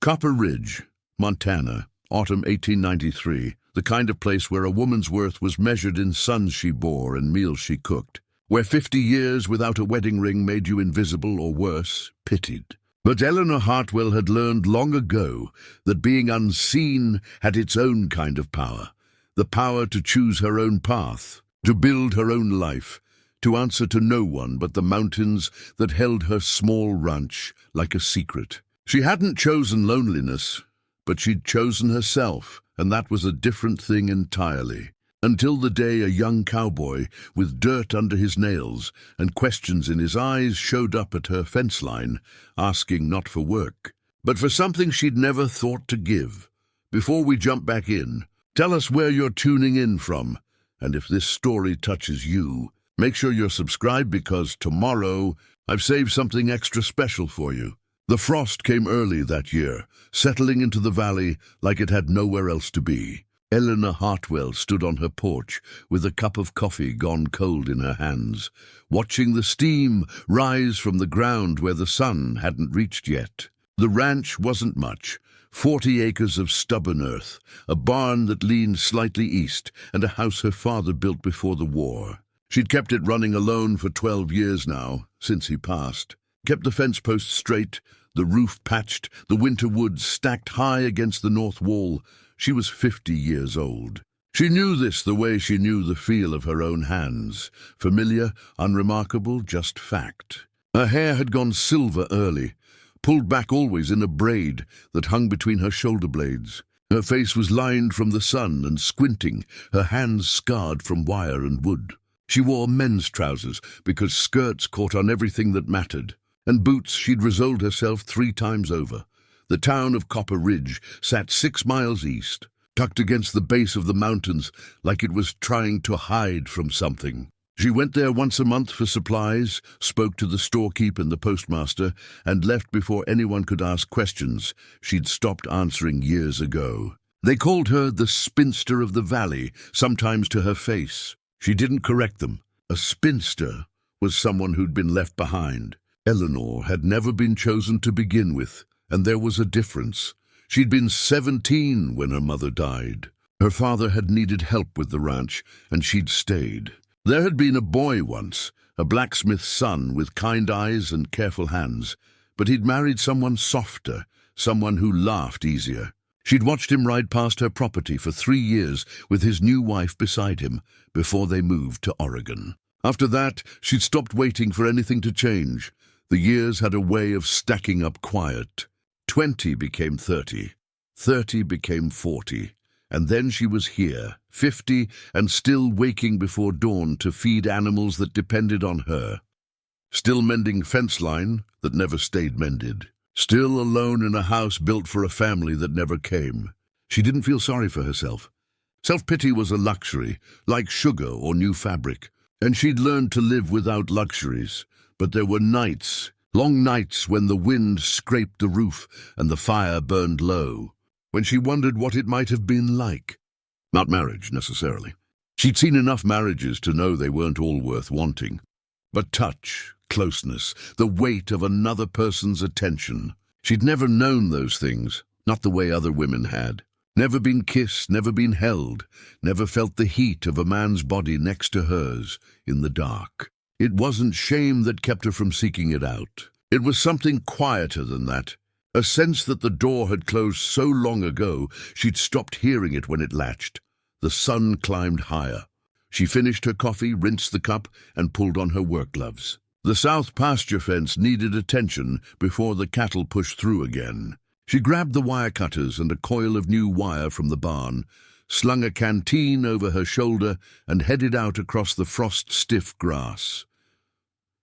Copper Ridge, Montana, autumn 1893, the kind of place where a woman's worth was measured in sons she bore and meals she cooked, where 50 years without a wedding ring made you invisible or worse, pitied. But Eleanor Hartwell had learned long ago that being unseen had its own kind of power, the power to choose her own path, to build her own life, to answer to no one but the mountains that held her small ranch like a secret. She hadn't chosen loneliness, but she'd chosen herself, and that was a different thing entirely. Until the day a young cowboy, with dirt under his nails and questions in his eyes, showed up at her fence line, asking not for work, but for something she'd never thought to give. Before we jump back in, tell us where you're tuning in from, and if this story touches you, make sure you're subscribed because tomorrow I've saved something extra special for you. The frost came early that year, settling into the valley like it had nowhere else to be. Eleanor Hartwell stood on her porch with a cup of coffee gone cold in her hands, watching the steam rise from the ground where the sun hadn't reached yet. The ranch wasn't much. 40 acres of stubborn earth, a barn that leaned slightly east, and a house her father built before the war. She'd kept it running alone for 12 years now, since he passed. Kept the fence posts straight, the roof patched, the winter wood stacked high against the north wall. She was 50 years old. She knew this the way she knew the feel of her own hands. Familiar, unremarkable, just fact. Her hair had gone silver early, pulled back always in a braid that hung between her shoulder blades. Her face was lined from the sun and squinting, her hands scarred from wire and wood. She wore men's trousers because skirts caught on everything that mattered, and boots she'd resoled herself 3 times over. The town of Copper Ridge sat 6 miles east, tucked against the base of the mountains like it was trying to hide from something. She went there once a month for supplies, spoke to the storekeep and the postmaster, and left before anyone could ask questions she'd stopped answering years ago. They called her the spinster of the valley, sometimes to her face. She didn't correct them. A spinster was someone who'd been left behind. Eleanor had never been chosen to begin with, and there was a difference. She'd been 17 when her mother died. Her father had needed help with the ranch, and she'd stayed. There had been a boy once, a blacksmith's son with kind eyes and careful hands, but he'd married someone softer, someone who laughed easier. She'd watched him ride past her property for 3 years with his new wife beside him before they moved to Oregon. After that, she'd stopped waiting for anything to change. The years had a way of stacking up quiet. 20 became 30, 30 became 40, and then she was here, 50, and still waking before dawn to feed animals that depended on her. Still mending fence line that never stayed mended. Still alone in a house built for a family that never came. She didn't feel sorry for herself. Self-pity was a luxury, like sugar or new fabric, and she'd learned to live without luxuries. But there were nights, long nights when the wind scraped the roof and the fire burned low, when she wondered what it might have been like. Not marriage, necessarily. She'd seen enough marriages to know they weren't all worth wanting. But touch, closeness, the weight of another person's attention. She'd never known those things, not the way other women had. Never been kissed, never been held, never felt the heat of a man's body next to hers in the dark. It wasn't shame that kept her from seeking it out. It was something quieter than that. A sense that the door had closed so long ago she'd stopped hearing it when it latched. The sun climbed higher. She finished her coffee, rinsed the cup, and pulled on her work gloves. The south pasture fence needed attention before the cattle pushed through again. She grabbed the wire cutters and a coil of new wire from the barn, slung a canteen over her shoulder, and headed out across the frost-stiff grass.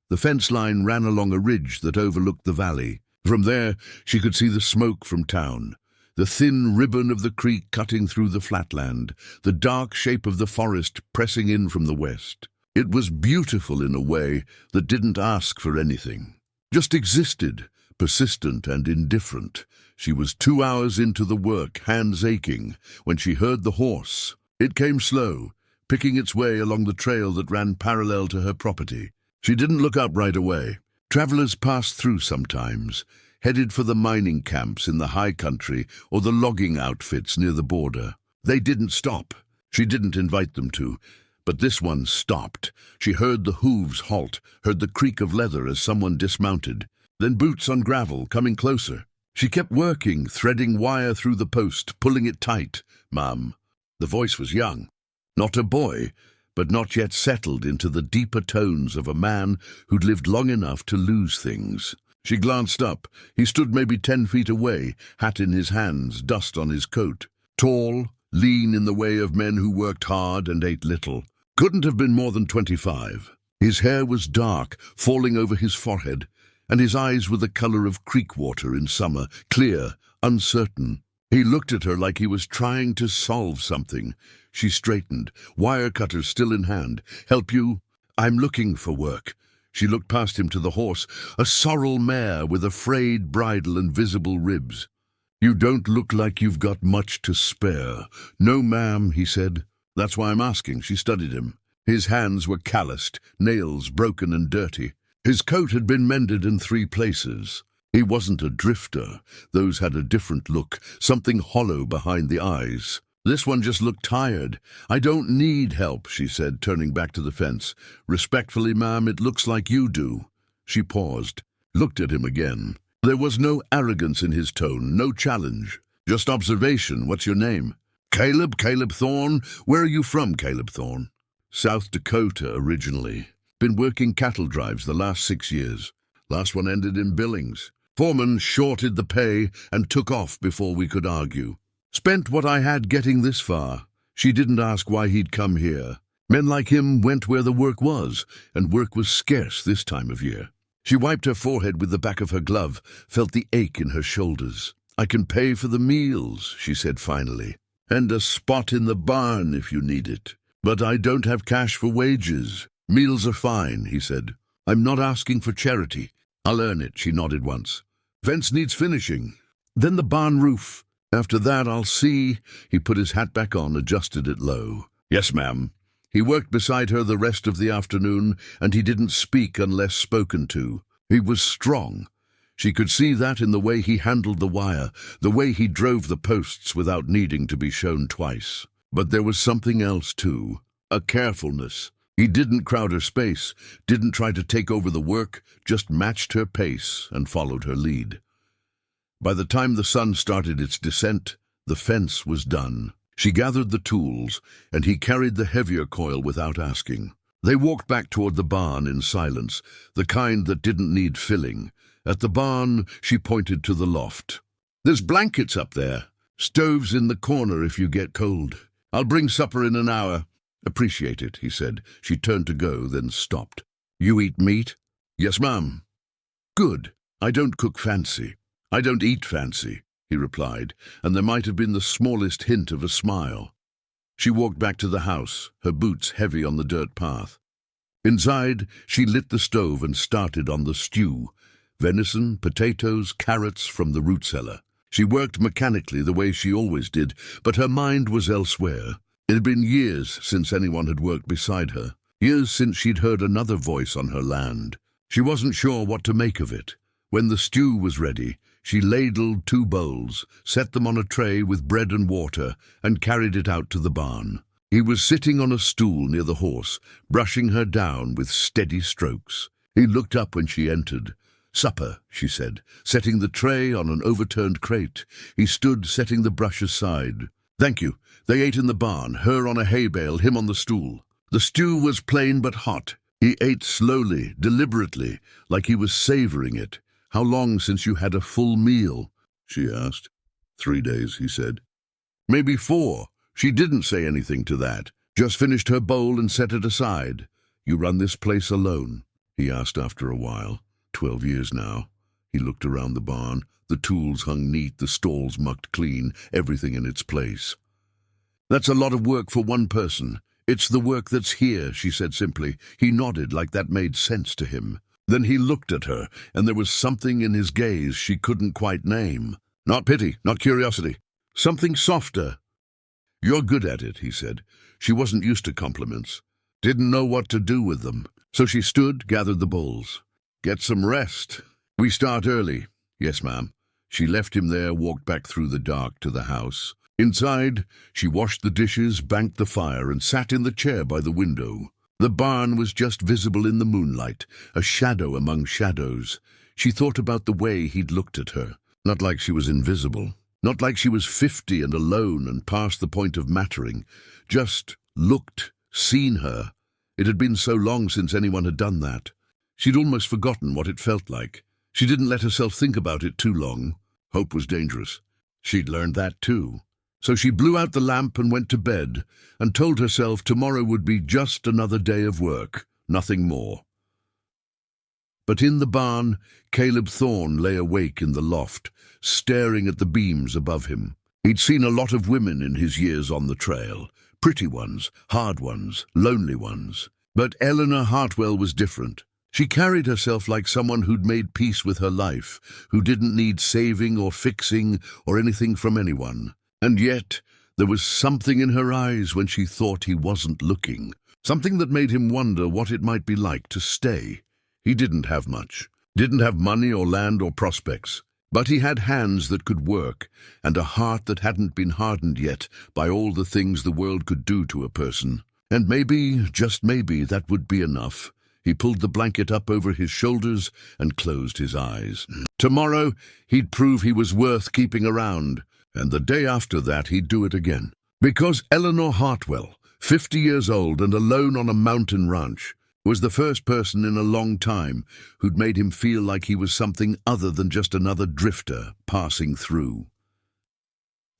The fence line ran along a ridge that overlooked the valley. From there, she could see the smoke from town, the thin ribbon of the creek cutting through the flatland, the dark shape of the forest pressing in from the west. It was beautiful in a way that didn't ask for anything, just existed, persistent and indifferent. She was 2 hours into the work, hands aching, when she heard the horse. It came slow, picking its way along the trail that ran parallel to her property. She didn't look up right away. Travelers passed through sometimes, headed for the mining camps in the high country or the logging outfits near the border. They didn't stop. She didn't invite them to. But this one stopped. She heard the hooves halt, heard the creak of leather as someone dismounted, then boots on gravel coming closer. She kept working, threading wire through the post, pulling it tight. "Mum." The voice was young. Not a boy, but not yet settled into the deeper tones of a man who'd lived long enough to lose things. She glanced up. He stood maybe 10 feet away, hat in his hands, dust on his coat. Tall, lean in the way of men who worked hard and ate little. Couldn't have been more than 25. His hair was dark, falling over his forehead, and his eyes were the color of creek water in summer, clear, uncertain. He looked at her like he was trying to solve something. She straightened, wire cutters still in hand. "Help you?" "I'm looking for work." She looked past him to the horse, a sorrel mare with a frayed bridle and visible ribs. "You don't look like you've got much to spare." "No, ma'am," he said. "That's why I'm asking." She studied him. His hands were calloused, nails broken and dirty. His coat had been mended in 3 places. He wasn't a drifter. Those had a different look, something hollow behind the eyes. This one just looked tired. "I don't need help," she said, turning back to the fence. "Respectfully, ma'am, it looks like you do." She paused, looked at him again. There was no arrogance in his tone, no challenge. Just observation. "What's your name?" "Caleb Thorne." "Where are you from, Caleb Thorne?" "South Dakota, originally. Been working cattle drives the last 6 years. Last one ended in Billings. Foreman shorted the pay and took off before we could argue. Spent what I had getting this far." She didn't ask why he'd come here. Men like him went where the work was, and work was scarce this time of year. She wiped her forehead with the back of her glove, felt the ache in her shoulders. "I can pay for the meals," she said finally. "And a spot in the barn if you need it. But I don't have cash for wages." "Meals are fine," he said. "I'm not asking for charity. I'll earn it." She nodded once. "Fence needs finishing. Then the barn roof. After that, I'll see." He put his hat back on, adjusted it low. "Yes, ma'am." He worked beside her the rest of the afternoon, and he didn't speak unless spoken to. He was strong. She could see that in the way he handled the wire, the way he drove the posts without needing to be shown twice. But there was something else, too, a carefulness. He didn't crowd her space, didn't try to take over the work, just matched her pace and followed her lead. By the time the sun started its descent, the fence was done. She gathered the tools, and he carried the heavier coil without asking. They walked back toward the barn in silence, the kind that didn't need filling. At the barn, she pointed to the loft. "There's blankets up there. Stove's in the corner if you get cold. I'll bring supper in an hour." "Appreciate it," he said. She turned to go, then stopped. "You eat meat?" "Yes, ma'am." "Good. I don't cook fancy." "I don't eat fancy," he replied, and there might have been the smallest hint of a smile. She walked back to the house, her boots heavy on the dirt path. Inside, she lit the stove and started on the stew. Venison, potatoes, carrots from the root cellar. She worked mechanically the way she always did, but her mind was elsewhere. It had been years since anyone had worked beside her, years since she'd heard another voice on her land. She wasn't sure what to make of it. When the stew was ready, she ladled 2 bowls, set them on a tray with bread and water, and carried it out to the barn. He was sitting on a stool near the horse, brushing her down with steady strokes. He looked up when she entered. "Supper," she said, setting the tray on an overturned crate. He stood, setting the brush aside. "Thank you." They ate in the barn, her on a hay bale, him on the stool. The stew was plain but hot. He ate slowly, deliberately, like he was savoring it. "How long since you had a full meal?" she asked. 3 days, he said. "Maybe 4. She didn't say anything to that, just finished her bowl and set it aside. "You run this place alone?" he asked after a while. 12 years now. He looked around the barn. The tools hung neat, the stalls mucked clean, everything in its place. "That's a lot of work for one person." "It's the work that's here," she said simply. He nodded like that made sense to him. Then he looked at her, and there was something in his gaze she couldn't quite name. Not pity, not curiosity. Something softer. "You're good at it," he said. She wasn't used to compliments. Didn't know what to do with them. So she stood, gathered the bowls. "Get some rest. We start early." Yes, ma'am. She left him there, walked back through the dark to the house. Inside, she washed the dishes, banked the fire, and sat in the chair by the window. The barn was just visible in the moonlight, a shadow among shadows. She thought about the way he'd looked at her. Not like she was invisible. Not like she was 50 and alone and past the point of mattering. Just looked, seen her. It had been so long since anyone had done that. She'd almost forgotten what it felt like. She didn't let herself think about it too long. Hope was dangerous. She'd learned that too. So she blew out the lamp and went to bed, and told herself tomorrow would be just another day of work, nothing more. But in the barn, Caleb Thorne lay awake in the loft, staring at the beams above him. He'd seen a lot of women in his years on the trail. Pretty ones, hard ones, lonely ones. But Eleanor Hartwell was different. She carried herself like someone who'd made peace with her life, who didn't need saving or fixing or anything from anyone. And yet, there was something in her eyes when she thought he wasn't looking. Something that made him wonder what it might be like to stay. He didn't have much. Didn't have money or land or prospects. But he had hands that could work, and a heart that hadn't been hardened yet by all the things the world could do to a person. And maybe, just maybe, that would be enough. He pulled the blanket up over his shoulders and closed his eyes. Tomorrow, he'd prove he was worth keeping around, and the day after that he'd do it again. Because Eleanor Hartwell, 50 years old and alone on a mountain ranch, was the first person in a long time who'd made him feel like he was something other than just another drifter passing through.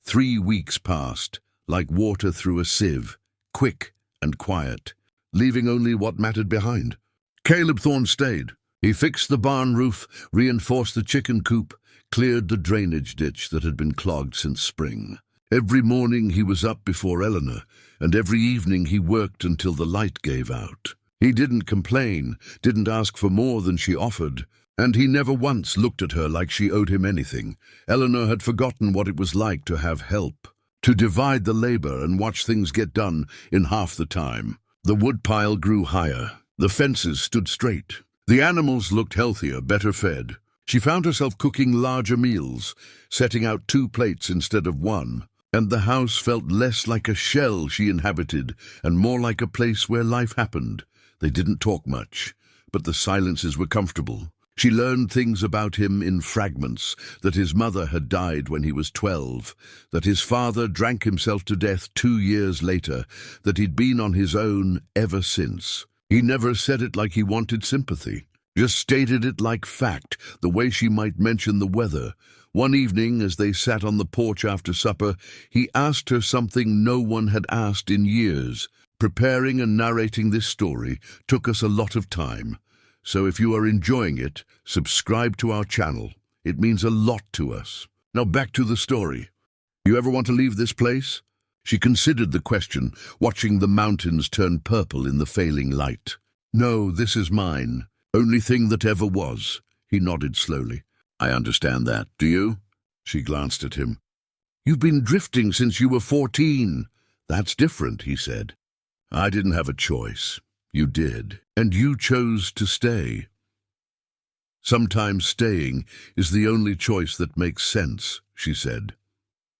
3 weeks passed, like water through a sieve, quick and quiet, leaving only what mattered behind. Caleb Thorne stayed. He fixed the barn roof, reinforced the chicken coop, cleared the drainage ditch that had been clogged since spring. Every morning he was up before Eleanor, and every evening he worked until the light gave out. He didn't complain, didn't ask for more than she offered, and he never once looked at her like she owed him anything. Eleanor had forgotten what it was like to have help, to divide the labor and watch things get done in half the time. The woodpile grew higher. The fences stood straight. The animals looked healthier, better fed. She found herself cooking larger meals, setting out 2 plates instead of 1, and the house felt less like a shell she inhabited and more like a place where life happened. They didn't talk much, but the silences were comfortable. She learned things about him in fragments, that his mother had died when he was 12, that his father drank himself to death 2 years later, that he'd been on his own ever since. He never said it like he wanted sympathy, just stated it like fact, the way she might mention the weather. One evening, as they sat on the porch after supper, he asked her something no one had asked in years. Preparing and narrating this story took us a lot of time. So if you are enjoying it, subscribe to our channel. It means a lot to us. Now back to the story. You ever want to leave this place? She considered the question, watching the mountains turn purple in the failing light. No, this is mine. Only thing that ever was. He nodded slowly. I understand that. Do you? She glanced at him. You've been drifting since you were 14. That's different, he said. I didn't have a choice. You did. And you chose to stay. Sometimes staying is the only choice that makes sense, she said.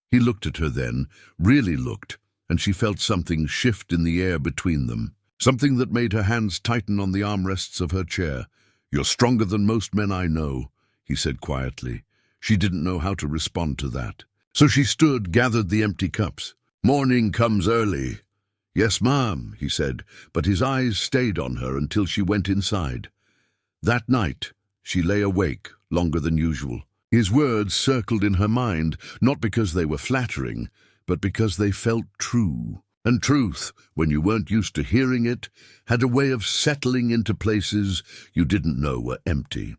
He looked at her then, really looked, and she felt something shift in the air between them, something that made her hands tighten on the armrests of her chair. You're stronger than most men I know, he said quietly. She didn't know how to respond to that. So she stood, gathered the empty cups. Morning comes early. Yes, ma'am, he said, but his eyes stayed on her until she went inside. That night, she lay awake longer than usual. His words circled in her mind, not because they were flattering, but because they felt true. And truth, when you weren't used to hearing it, had a way of settling into places you didn't know were empty.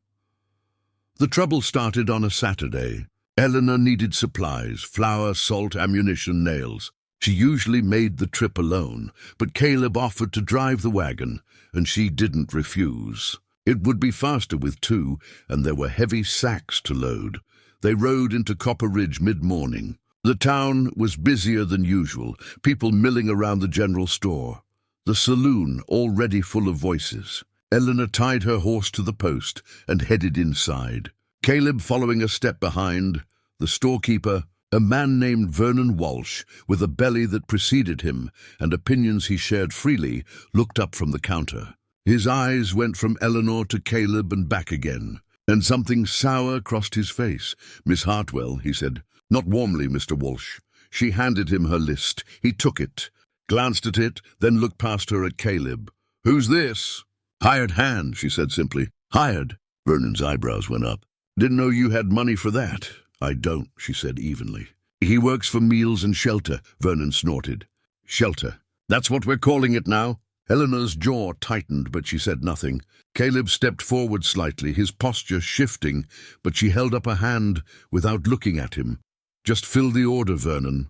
The trouble started on a Saturday. Eleanor needed supplies, flour, salt, ammunition, nails. She usually made the trip alone, but Caleb offered to drive the wagon, and she didn't refuse. It would be faster with 2, and there were heavy sacks to load. They rode into Copper Ridge mid-morning. The town was busier than usual, people milling around the general store. The saloon already full of voices. Eleanor tied her horse to the post and headed inside. Caleb following a step behind, the storekeeper, a man named Vernon Walsh, with a belly that preceded him and opinions he shared freely, looked up from the counter. His eyes went from Eleanor to Caleb and back again, and something sour crossed his face. "Miss Hartwell," he said. "Not warmly, Mr. Walsh." She handed him her list. He took it, glanced at it, then looked past her at Caleb. "Who's this?" "Hired hand," she said simply. "Hired." Vernon's eyebrows went up. "Didn't know you had money for that." "I don't," she said evenly. "He works for meals and shelter," Vernon snorted. "Shelter. That's what we're calling it now." Eleanor's jaw tightened, but she said nothing. Caleb stepped forward slightly, his posture shifting, but she held up a hand without looking at him. "Just fill the order, Vernon."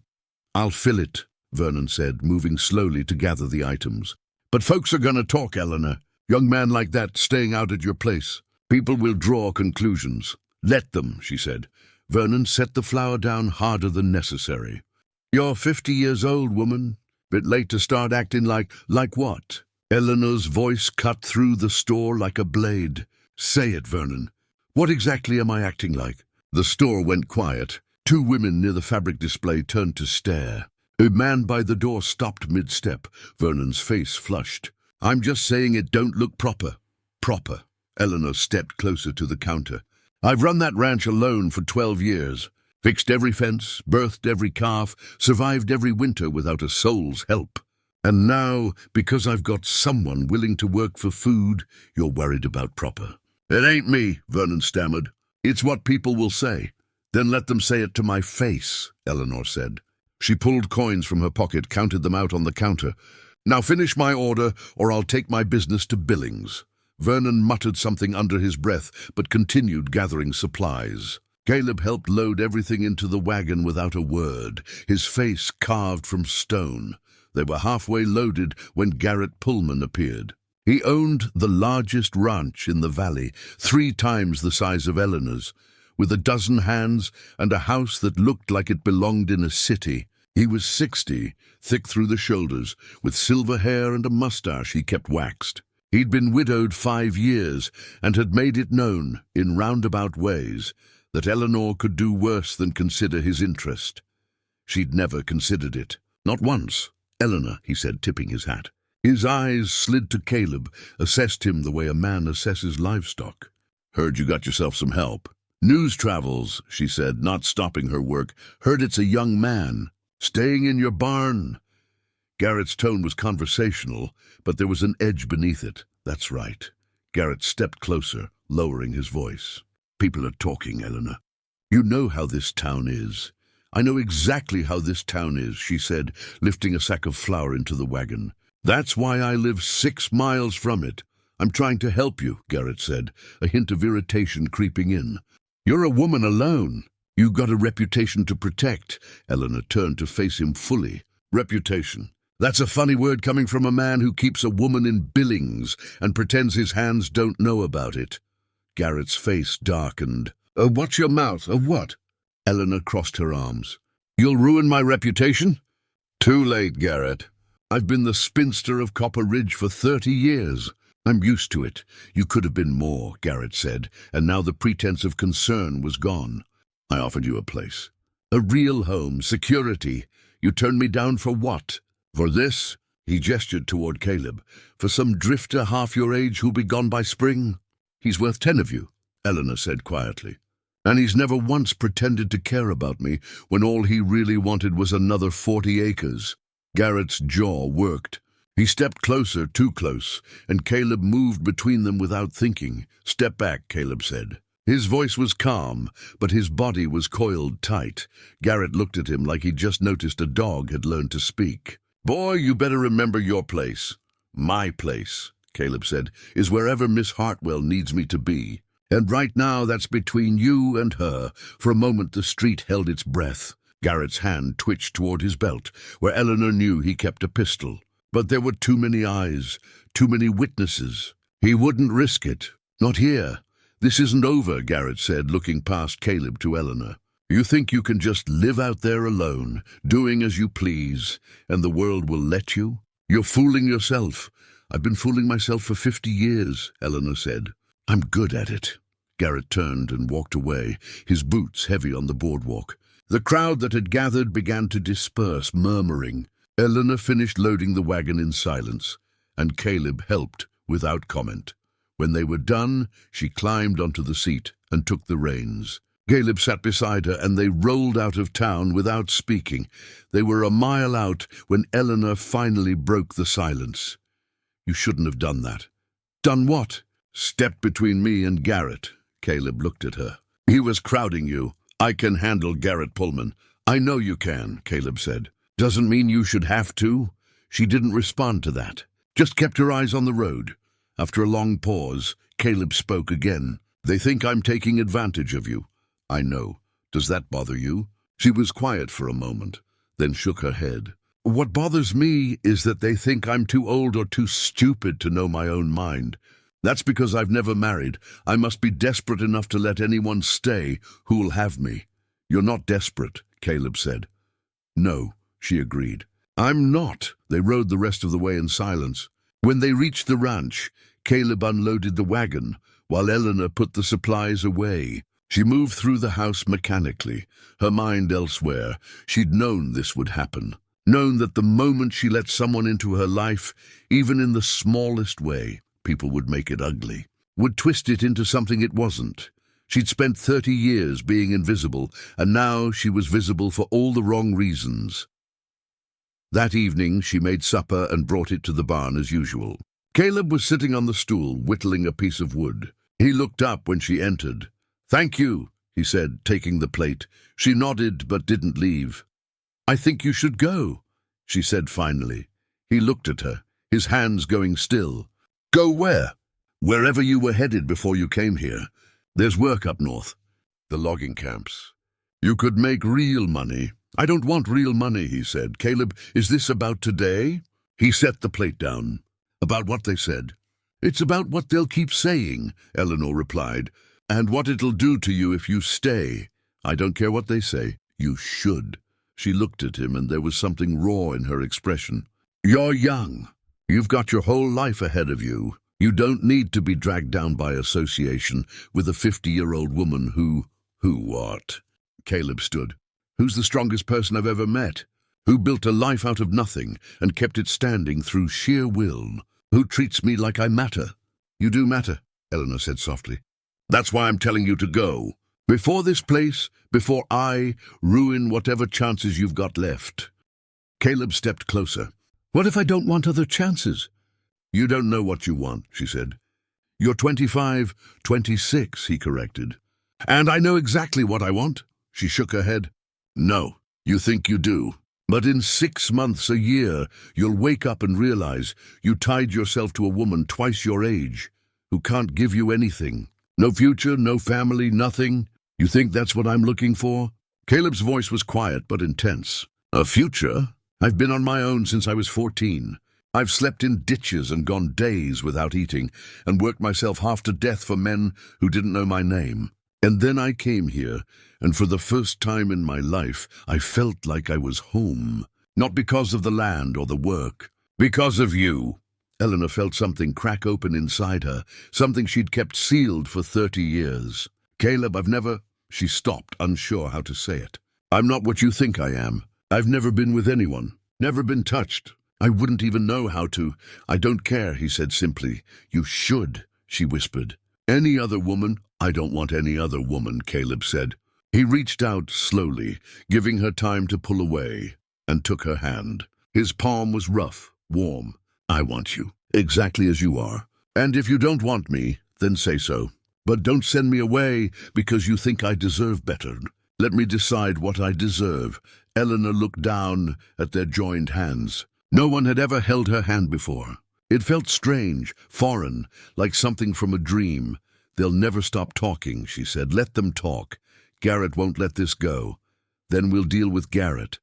"I'll fill it," Vernon said, moving slowly to gather the items. "But folks are going to talk, Eleanor. Young man like that staying out at your place. People will draw conclusions." "Let them," she said. Vernon set the flour down harder than necessary. "You're 50 years old, woman. Bit late to start acting like what?" Eleanor's voice cut through the store like a blade. "Say it, Vernon. What exactly am I acting like?" The store went quiet. Two women near the fabric display turned to stare. A man by the door stopped mid-step. Vernon's face flushed. "I'm just saying it don't look proper." "Proper." Eleanor stepped closer to the counter. "I've run that ranch alone for 12 years. Fixed every fence, birthed every calf, survived every winter without a soul's help. And now, because I've got someone willing to work for food, you're worried about proper." "It ain't me," Vernon stammered. "It's what people will say." "Then let them say it to my face," Eleanor said. She pulled coins from her pocket, counted them out on the counter. "Now finish my order, or I'll take my business to Billings." Vernon muttered something under his breath, but continued gathering supplies. Caleb helped load everything into the wagon without a word, his face carved from stone. They were halfway loaded when Garrett Pullman appeared. He owned the largest ranch in the valley, 3 times the size of Eleanor's, with a dozen hands and a house that looked like it belonged in a city. He was 60, thick through the shoulders, with silver hair and a mustache he kept waxed. He'd been widowed 5 years and had made it known, in roundabout ways, that Eleanor could do worse than consider his interest. She'd never considered it. "Not once." "Eleanor," he said, tipping his hat. His eyes slid to Caleb, assessed him the way a man assesses livestock. "Heard you got yourself some help." "News travels," she said, not stopping her work. "Heard it's a young man. Staying in your barn." Garrett's tone was conversational, but there was an edge beneath it. "That's right." Garrett stepped closer, lowering his voice. "People are talking, Eleanor. You know how this town is." "I know exactly how this town is," she said, lifting a sack of flour into the wagon. "That's why I live 6 miles from it." "I'm trying to help you," Garrett said, a hint of irritation creeping in. "You're a woman alone. You got a reputation to protect." Eleanor turned to face him fully. "Reputation. That's a funny word coming from a man who keeps a woman in Billings and pretends his hands don't know about it." Garrett's face darkened. Watch your mouth. What?" Eleanor crossed her arms. "You'll ruin my reputation?" "Too late, Garrett. I've been the spinster of Copper Ridge for 30 years. I'm used to it." "You could have been more," Garrett said, and now the pretense of concern was gone. "I offered you a place. A real home, security. You turned me down for what? For this?" He gestured toward Caleb. "For some drifter half your age who'll be gone by spring?" "He's worth 10 of you," Eleanor said quietly. "And he's never once pretended to care about me when all he really wanted was another 40 acres. Garrett's jaw worked. He stepped closer, too close, and Caleb moved between them without thinking. "Step back," Caleb said. His voice was calm, but his body was coiled tight. Garrett looked at him like he'd just noticed a dog had learned to speak. "Boy, you better remember your place." "My place," Caleb said, "is wherever Miss Hartwell needs me to be. And right now that's between you and her." For a moment the street held its breath. Garrett's hand twitched toward his belt, where Eleanor knew he kept a pistol. But there were too many eyes, too many witnesses. He wouldn't risk it. "Not here. This isn't over," Garrett said, looking past Caleb to Eleanor. "You think you can just live out there alone, doing as you please, and the world will let you? You're fooling yourself." "I've been fooling myself for 50 years," Eleanor said. "I'm good at it." Garrett turned and walked away, his boots heavy on the boardwalk. The crowd that had gathered began to disperse, murmuring. Eleanor finished loading the wagon in silence, and Caleb helped without comment. When they were done, she climbed onto the seat and took the reins. Caleb sat beside her, and they rolled out of town without speaking. They were a mile out when Eleanor finally broke the silence. "You shouldn't have done that." "Done what?" "Stepped between me and Garrett." Caleb looked at her. "He was crowding you. I can handle Garrett Pullman." "I know you can," Caleb said. "Doesn't mean you should have to." She didn't respond to that, just kept her eyes on the road. After a long pause, Caleb spoke again. "They think I'm taking advantage of you." "I know. Does that bother you?" She was quiet for a moment, then shook her head. "What bothers me is that they think I'm too old or too stupid to know my own mind. That's because I've never married. I must be desperate enough to let anyone stay who'll have me." "You're not desperate," Caleb said. "No," she agreed. "I'm not." They rode the rest of the way in silence. When they reached the ranch, Caleb unloaded the wagon, while Eleanor put the supplies away. She moved through the house mechanically, her mind elsewhere. She'd known this would happen, known that the moment she let someone into her life, even in the smallest way, people would make it ugly, would twist it into something it wasn't. She'd spent 30 years being invisible, and now she was visible for all the wrong reasons. That evening, she made supper and brought it to the barn as usual. Caleb was sitting on the stool, whittling a piece of wood. He looked up when she entered. "Thank you," he said, taking the plate. She nodded but didn't leave. "I think you should go," she said finally. He looked at her, his hands going still. "Go where?" "Wherever you were headed before you came here. There's work up north." "The logging camps. You could make real money." "I don't want real money," he said. "Caleb, is this about today?" He set the plate down. "About what they said?" "It's about what they'll keep saying," Eleanor replied. "And what it'll do to you if you stay. I don't care what they say. You should." She looked at him, and there was something raw in her expression. "You're young. You've got your whole life ahead of you. You don't need to be dragged down by association with a 50-year-old woman who what?" Caleb stood. "Who's the strongest person I've ever met? Who built a life out of nothing and kept it standing through sheer will? Who treats me like I matter?" "You do matter," Eleanor said softly. "That's why I'm telling you to go. Before this place, before I ruin whatever chances you've got left." Caleb stepped closer. "What if I don't want other chances?" "You don't know what you want," she said. "You're 25, 26, he corrected. "And I know exactly what I want." She shook her head. "No, you think you do. But in 6 months, a year, you'll wake up and realize you tied yourself to a woman twice your age, who can't give you anything. No future, no family, nothing. You think that's what I'm looking for?" Caleb's voice was quiet but intense. "A future? I've been on my own since I was 14. I've slept in ditches and gone days without eating, and worked myself half to death for men who didn't know my name. And then I came here, and for the first time in my life, I felt like I was home. Not because of the land or the work. Because of you." Eleanor felt something crack open inside her, something she'd kept sealed for 30 years. "Caleb, I've never—" She stopped, unsure how to say it. "I'm not what you think I am. I've never been with anyone, never been touched. I wouldn't even know how to." "I don't care," he said simply. "You should," she whispered. "Any other woman?" "I don't want any other woman," Caleb said. He reached out slowly, giving her time to pull away, and took her hand. His palm was rough, warm. "I want you, exactly as you are. And if you don't want me, then say so. But don't send me away because you think I deserve better. Let me decide what I deserve." Eleanor looked down at their joined hands. No one had ever held her hand before. It felt strange, foreign, like something from a dream. "They'll never stop talking," she said. "Let them talk. Garrett won't let this go. Then we'll deal with Garrett."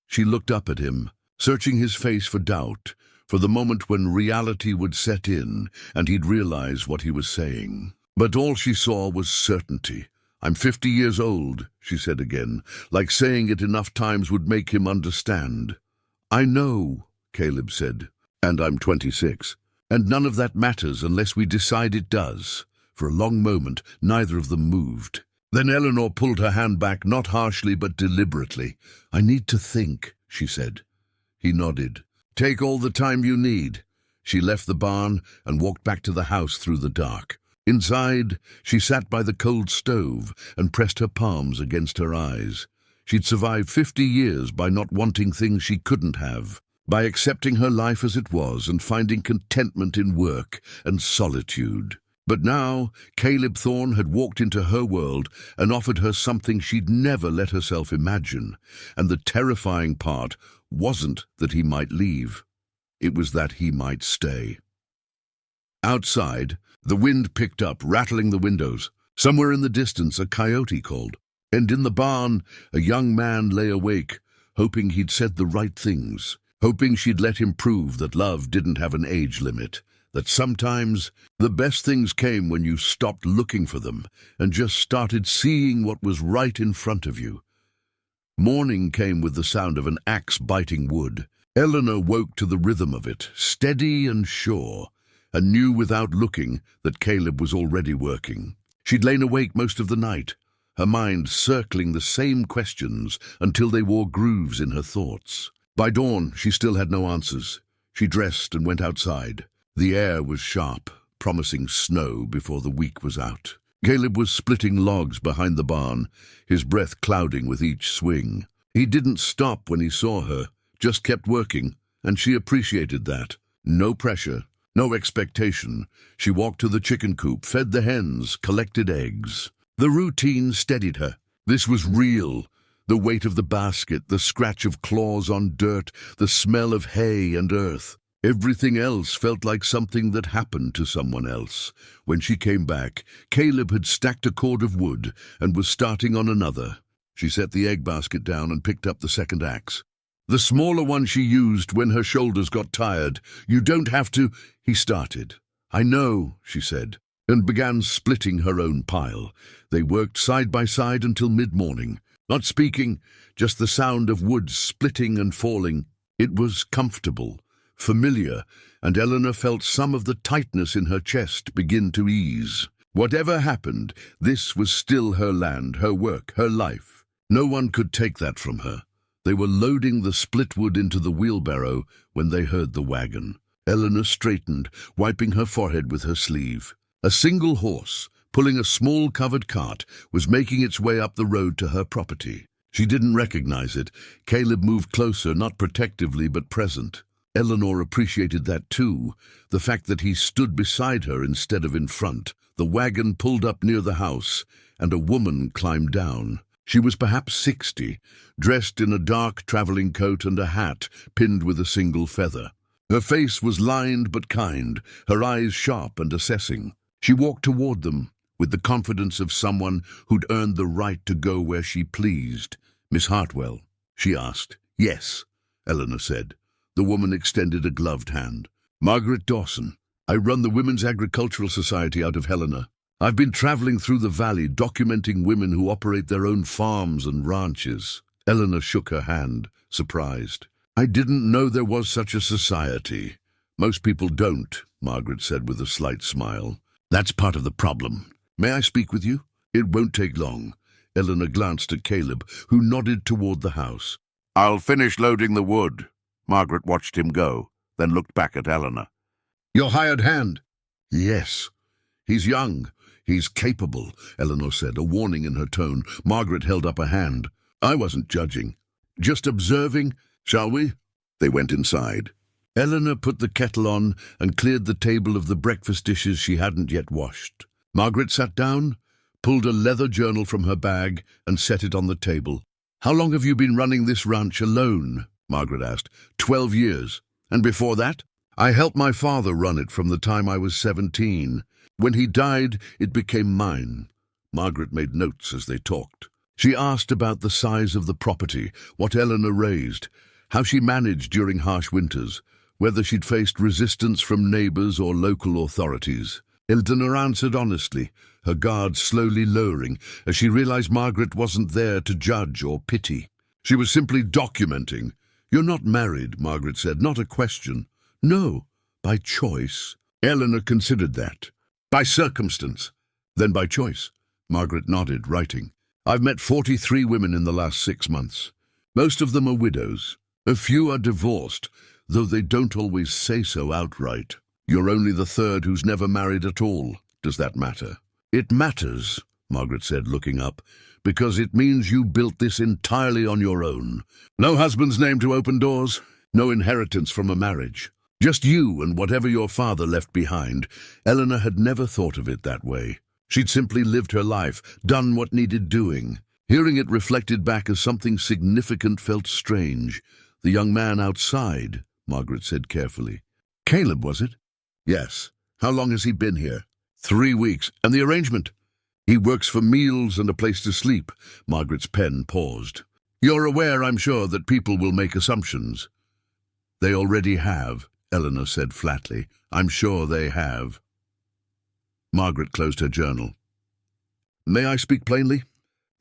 She looked up at him, searching his face for doubt, for the moment when reality would set in and he'd realize what he was saying. But all she saw was certainty. "I'm 50 years old," she said again, like saying it enough times would make him understand. "I know," Caleb said, "and I'm 26. And none of that matters unless we decide it does. For a long moment, neither of them moved. Then Eleanor pulled her hand back, not harshly but deliberately. "I need to think," she said. He nodded. "Take all the time you need." She left the barn and walked back to the house through the dark. Inside, she sat by the cold stove and pressed her palms against her eyes. She'd survived 50 years by not wanting things she couldn't have, by accepting her life as it was and finding contentment in work and solitude. But now, Caleb Thorne had walked into her world and offered her something she'd never let herself imagine, and the terrifying part wasn't that he might leave. It was that he might stay. Outside, the wind picked up, rattling the windows. Somewhere in the distance, a coyote called. And in the barn, a young man lay awake, hoping he'd said the right things, hoping she'd let him prove that love didn't have an age limit, that sometimes the best things came when you stopped looking for them and just started seeing what was right in front of you. Morning came with the sound of an axe biting wood. Eleanor woke to the rhythm of it, steady and sure, and knew without looking that Caleb was already working. She'd lain awake most of the night, her mind circling the same questions until they wore grooves in her thoughts. By dawn, she still had no answers. She dressed and went outside. The air was sharp, promising snow before the week was out. Caleb was splitting logs behind the barn, his breath clouding with each swing. He didn't stop when he saw her, just kept working, and she appreciated that. No pressure, no expectation. She walked to the chicken coop, fed the hens, collected eggs. The routine steadied her. This was real. The weight of the basket, the scratch of claws on dirt, the smell of hay and earth. Everything else felt like something that happened to someone else. When she came back, Caleb had stacked a cord of wood and was starting on another. She set the egg basket down and picked up the second axe. The smaller one she used when her shoulders got tired. "You don't have to," he started. "I know," she said, and began splitting her own pile. They worked side by side until mid-morning, not speaking, just the sound of wood splitting and falling. It was comfortable, familiar, and Eleanor felt some of the tightness in her chest begin to ease. Whatever happened, this was still her land, her work, her life. No one could take that from her. They were loading the split wood into the wheelbarrow when they heard the wagon. Eleanor straightened, wiping her forehead with her sleeve. A single horse, pulling a small covered cart, was making its way up the road to her property. She didn't recognize it. Caleb moved closer, not protectively but present. Eleanor appreciated that too, the fact that he stood beside her instead of in front. The wagon pulled up near the house, and a woman climbed down. She was perhaps 60, dressed in a dark traveling coat and a hat pinned with a single feather. Her face was lined but kind, her eyes sharp and assessing. She walked toward them with the confidence of someone who'd earned the right to go where she pleased. "Miss Hartwell?" she asked. "Yes," Eleanor said. The woman extended a gloved hand. "Margaret Dawson. I run the Women's Agricultural Society out of Helena. I've been traveling through the valley, documenting women who operate their own farms and ranches." Eleanor shook her hand, surprised. "I didn't know there was such a society." "Most people don't," Margaret said with a slight smile. "That's part of the problem. May I speak with you?" "It won't take long." Eleanor glanced at Caleb, who nodded toward the house. "I'll finish loading the wood." Margaret watched him go, then looked back at Eleanor. "Your hired hand?" "Yes. He's young. He's capable," Eleanor said, a warning in her tone. Margaret held up a hand. "I wasn't judging. Just observing. Shall we?" They went inside. Eleanor put the kettle on and cleared the table of the breakfast dishes she hadn't yet washed. Margaret sat down, pulled a leather journal from her bag, and set it on the table. "How long have you been running this ranch alone?" Margaret asked. 12 years. "And before that?" "I helped my father run it from the time I was 17. When he died, it became mine." Margaret made notes as they talked. She asked about the size of the property, what Eleanor raised, how she managed during harsh winters, whether she'd faced resistance from neighbors or local authorities. Eleanor answered honestly, her guard slowly lowering as she realized Margaret wasn't there to judge or pity. She was simply documenting. "You're not married," Margaret said, "not a question." "No, by choice." Eleanor considered that. "By circumstance." Then by choice. Margaret nodded, writing. I've met 43 women in the last 6 months. Most of them are widows. A few are divorced, though they don't always say so outright. You're only the third who's never married at all. Does that matter? It matters, Margaret said, looking up, because it means you built this entirely on your own. No husband's name to open doors, no inheritance from a marriage. Just you and whatever your father left behind. Eleanor had never thought of it that way. She'd simply lived her life, done what needed doing. Hearing it reflected back as something significant felt strange. The young man outside, Margaret said carefully. Caleb, was it? Yes. How long has he been here? 3 weeks. And the arrangement? He works for meals and a place to sleep. Margaret's pen paused. You're aware, I'm sure, that people will make assumptions. They already have, Eleanor said flatly. I'm sure they have. Margaret closed her journal. May I speak plainly?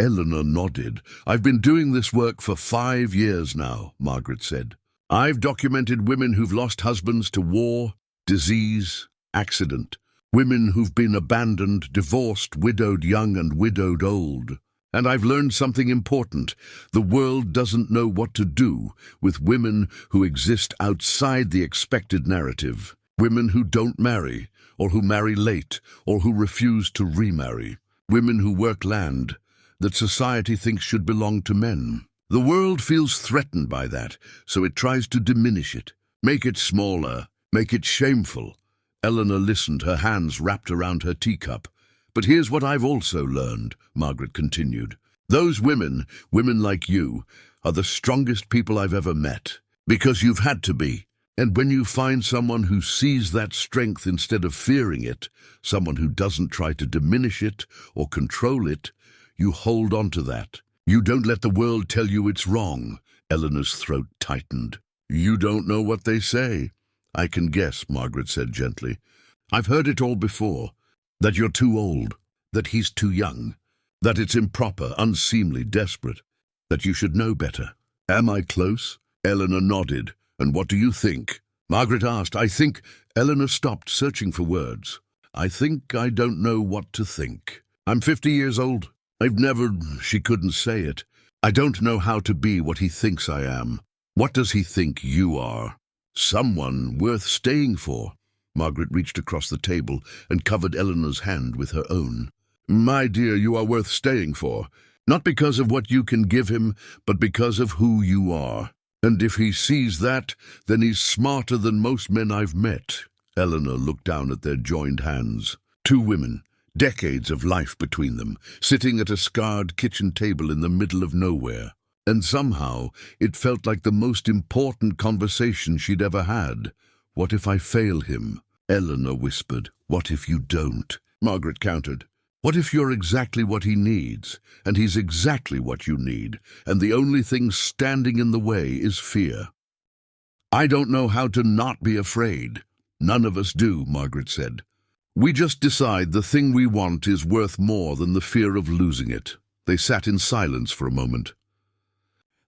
Eleanor nodded. I've been doing this work for 5 years now, Margaret said. I've documented women who've lost husbands to war, disease, accident. Women who've been abandoned, divorced, widowed young and widowed old. And I've learned something important. The world doesn't know what to do with women who exist outside the expected narrative. Women who don't marry, or who marry late, or who refuse to remarry. Women who work land that society thinks should belong to men. The world feels threatened by that, so it tries to diminish it, make it smaller, make it shameful. Eleanor listened, her hands wrapped around her teacup. But here's what I've also learned, Margaret continued. Those women like you, are the strongest people I've ever met, because you've had to be. And when you find someone who sees that strength instead of fearing it, someone who doesn't try to diminish it or control it, you hold on to that. You don't let the world tell you it's wrong. Eleanor's throat tightened. You don't know what they say. I can guess, Margaret said gently. I've heard it all before. That you're too old, that he's too young, that it's improper, unseemly, desperate, that you should know better. Am I close? Eleanor nodded. And what do you think? Margaret asked. I think. Eleanor stopped, searching for words. I think I don't know what to think. I'm 50 years old. I've never. She couldn't say it. I don't know how to be what he thinks I am. What does he think you are? Someone worth staying for. Margaret reached across the table and covered Eleanor's hand with her own. My dear, you are worth staying for. Not because of what you can give him, but because of who you are. And if he sees that, then he's smarter than most men I've met. Eleanor looked down at their joined hands. 2 women, decades of life between them, sitting at a scarred kitchen table in the middle of nowhere. And somehow it felt like the most important conversation she'd ever had. What if I fail him? Eleanor whispered. What if you don't? Margaret countered. What if you're exactly what he needs, and he's exactly what you need, and the only thing standing in the way is fear? I don't know how to not be afraid. None of us do, Margaret said. We just decide the thing we want is worth more than the fear of losing it. They sat in silence for a moment.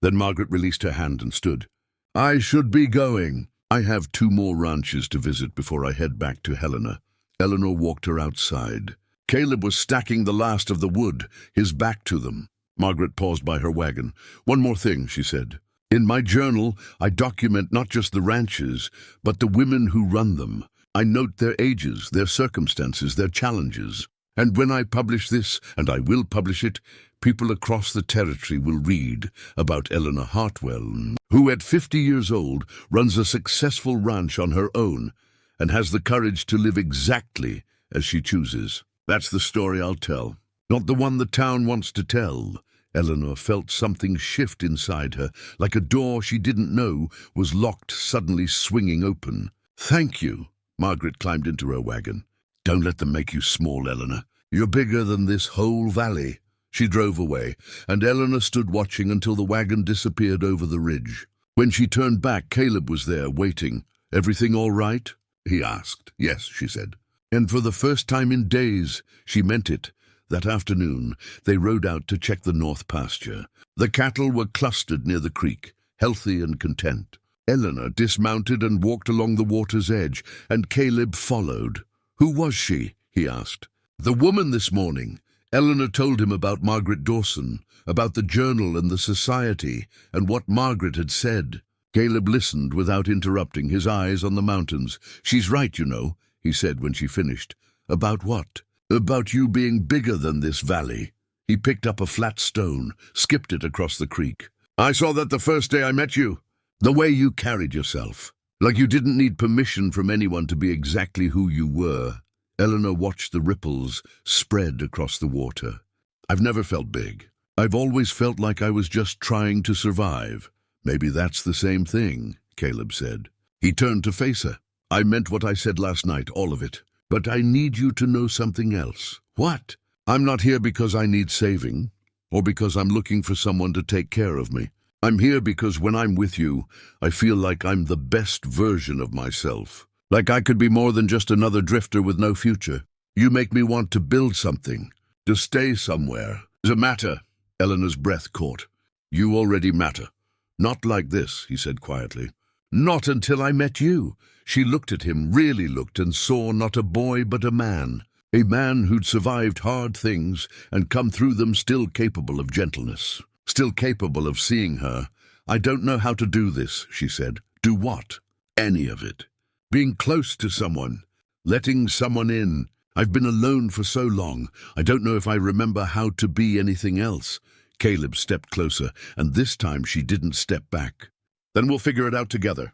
Then Margaret released her hand and stood. I should be going. I have 2 more ranches to visit before I head back to Helena. Eleanor walked her outside. Caleb was stacking the last of the wood, his back to them. Margaret paused by her wagon. One more thing, she said. In my journal, I document not just the ranches, but the women who run them. I note their ages, their circumstances, their challenges. And when I publish this, and I will publish it, people across the territory will read about Eleanor Hartwell, who at 50 years old runs a successful ranch on her own and has the courage to live exactly as she chooses. That's the story I'll tell, not the one the town wants to tell. Eleanor felt something shift inside her, like a door she didn't know was locked suddenly swinging open. Thank you. Margaret climbed into her wagon. Don't let them make you small, Eleanor. You're bigger than this whole valley. She drove away, and Eleanor stood watching until the wagon disappeared over the ridge. When she turned back, Caleb was there, waiting. Everything all right? He asked. Yes, she said. And for the first time in days, she meant it. That afternoon, they rode out to check the north pasture. The cattle were clustered near the creek, healthy and content. Eleanor dismounted and walked along the water's edge, and Caleb followed. Who was she? He asked. The woman this morning. Eleanor told him about Margaret Dawson, about the journal and the society, and what Margaret had said. Caleb listened without interrupting, his eyes on the mountains. "She's right, you know," he said when she finished. "About what?" "About you being bigger than this valley." He picked up a flat stone, skipped it across the creek. "I saw that the first day I met you. The way you carried yourself. Like you didn't need permission from anyone to be exactly who you were." Eleanor watched the ripples spread across the water. "I've never felt big. I've always felt like I was just trying to survive." "Maybe that's the same thing," Caleb said. He turned to face her. "I meant what I said last night, all of it. But I need you to know something else." "What?" "I'm not here because I need saving, or because I'm looking for someone to take care of me. I'm here because when I'm with you, I feel like I'm the best version of myself. Like I could be more than just another drifter with no future. You make me want to build something, to stay somewhere. Does it matter?" Eleanor's breath caught. "You already matter. Not like this," he said quietly. "Not until I met you." She looked at him, really looked, and saw not a boy but a man. A man who'd survived hard things and come through them still capable of gentleness. Still capable of seeing her. "I don't know how to do this," she said. "Do what?" "Any of it. Being close to someone. Letting someone in. I've been alone for so long. I don't know if I remember how to be anything else." Caleb stepped closer, and this time she didn't step back. "Then we'll figure it out together.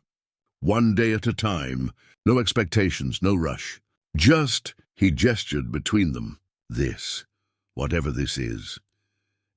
One day at a time. No expectations, no rush. Just," he gestured between them, "this. Whatever this is."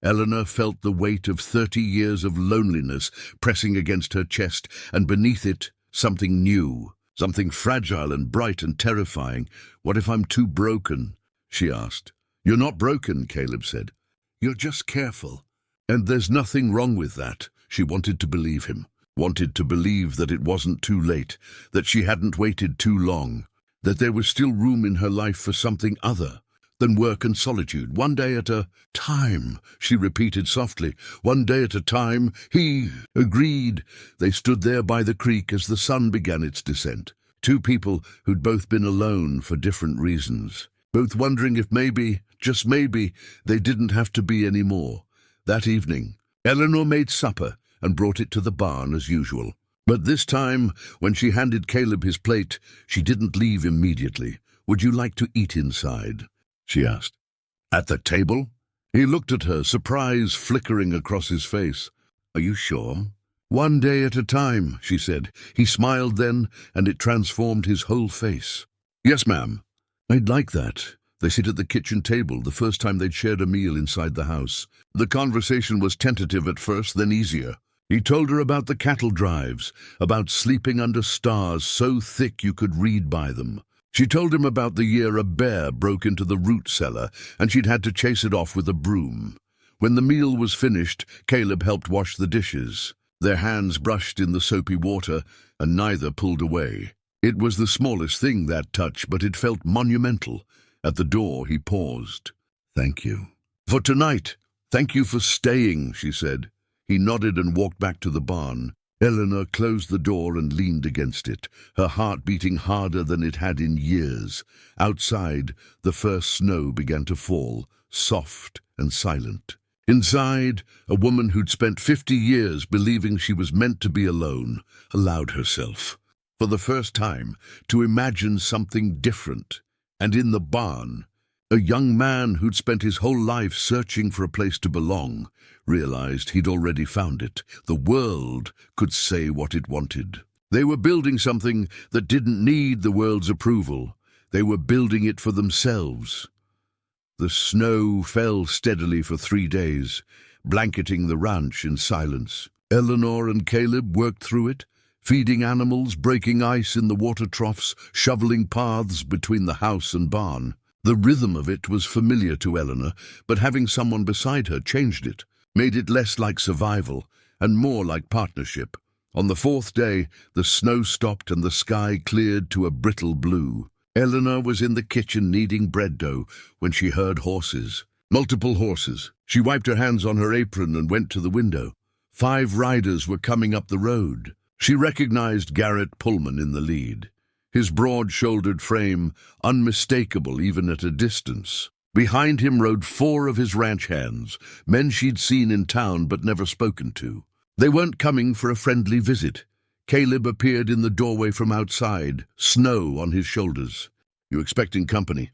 Eleanor felt the weight of 30 years of loneliness pressing against her chest, and beneath it, something new. Something fragile and bright and terrifying. "What if I'm too broken?" she asked. "You're not broken," Caleb said. "You're just careful." "And there's nothing wrong with that." She wanted to believe him. Wanted to believe that it wasn't too late, that she hadn't waited too long, that there was still room in her life for something other than work and solitude. "One day at a time," she repeated softly. "One day at a time." He agreed. They stood there by the creek as the sun began its descent. Two people who'd both been alone for different reasons. Both wondering if maybe, just maybe, they didn't have to be anymore. That evening, Eleanor made supper and brought it to the barn as usual. But this time, when she handed Caleb his plate, she didn't leave immediately. "Would you like to eat inside?" she asked. "At the table?" He looked at her, surprise flickering across his face. "Are you sure?" "One day at a time," she said. He smiled then, and it transformed his whole face. "Yes, ma'am." "I'd like that." They sit at the kitchen table, the first time they'd shared a meal inside the house. The conversation was tentative at first, then easier. He told her about the cattle drives, about sleeping under stars so thick you could read by them. She told him about the year a bear broke into the root cellar, and she'd had to chase it off with a broom. When the meal was finished, Caleb helped wash the dishes. Their hands brushed in the soapy water, and neither pulled away. It was the smallest thing, that touch, but it felt monumental. At the door, he paused. "Thank you." "For tonight. Thank you for staying," she said. He nodded and walked back to the barn. Eleanor closed the door and leaned against it, her heart beating harder than it had in years. Outside, the first snow began to fall, soft and silent. Inside, a woman who'd spent 50 years believing she was meant to be alone allowed herself, for the first time, to imagine something different. And in the barn, a young man who'd spent his whole life searching for a place to belong realized he'd already found it. The world could say what it wanted. They were building something that didn't need the world's approval. They were building it for themselves. The snow fell steadily for 3 days, blanketing the ranch in silence. Eleanor and Caleb worked through it, feeding animals, breaking ice in the water troughs, shoveling paths between the house and barn. The rhythm of it was familiar to Eleanor, but having someone beside her changed it, made it less like survival and more like partnership. On the 4th day, the snow stopped and the sky cleared to a brittle blue. Eleanor was in the kitchen kneading bread dough when she heard horses. Multiple horses. She wiped her hands on her apron and went to the window. 5 riders were coming up the road. She recognized Garrett Pullman in the lead. his broad-shouldered frame unmistakable even at a distance. Behind him rode 4 of his ranch hands, men she'd seen in town but never spoken to. They weren't coming for a friendly visit. Caleb appeared in the doorway from outside, snow on his shoulders. "You expecting company?"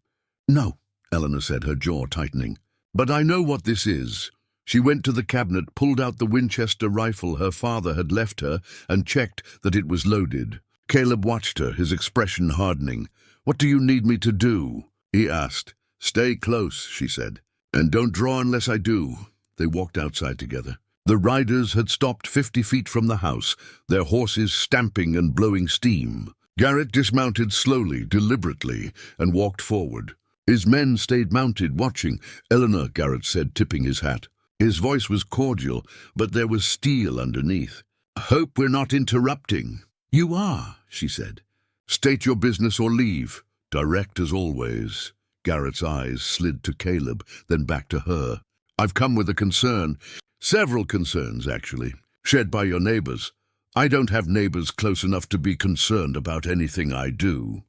"No," Eleanor said, her jaw tightening. "But I know what this is." She went to the cabinet, pulled out the Winchester rifle her father had left her, and checked that it was loaded. Caleb watched her, his expression hardening. "What do you need me to do?" he asked. "Stay close," she said, "and don't draw unless I do." They walked outside together. The riders had stopped 50 feet from the house, their horses stamping and blowing steam. Garrett dismounted slowly, deliberately, and walked forward. His men stayed mounted, watching. "Eleanor," Garrett said, tipping his hat. His voice was cordial, but there was steel underneath. "Hope we're not interrupting." "You are," she said. "State your business or leave." Direct as always. Garrett's eyes slid to Caleb, then back to her. "I've come with a concern. Several concerns, actually, shared by your neighbors. I don't have neighbors close enough to be concerned about anything I do."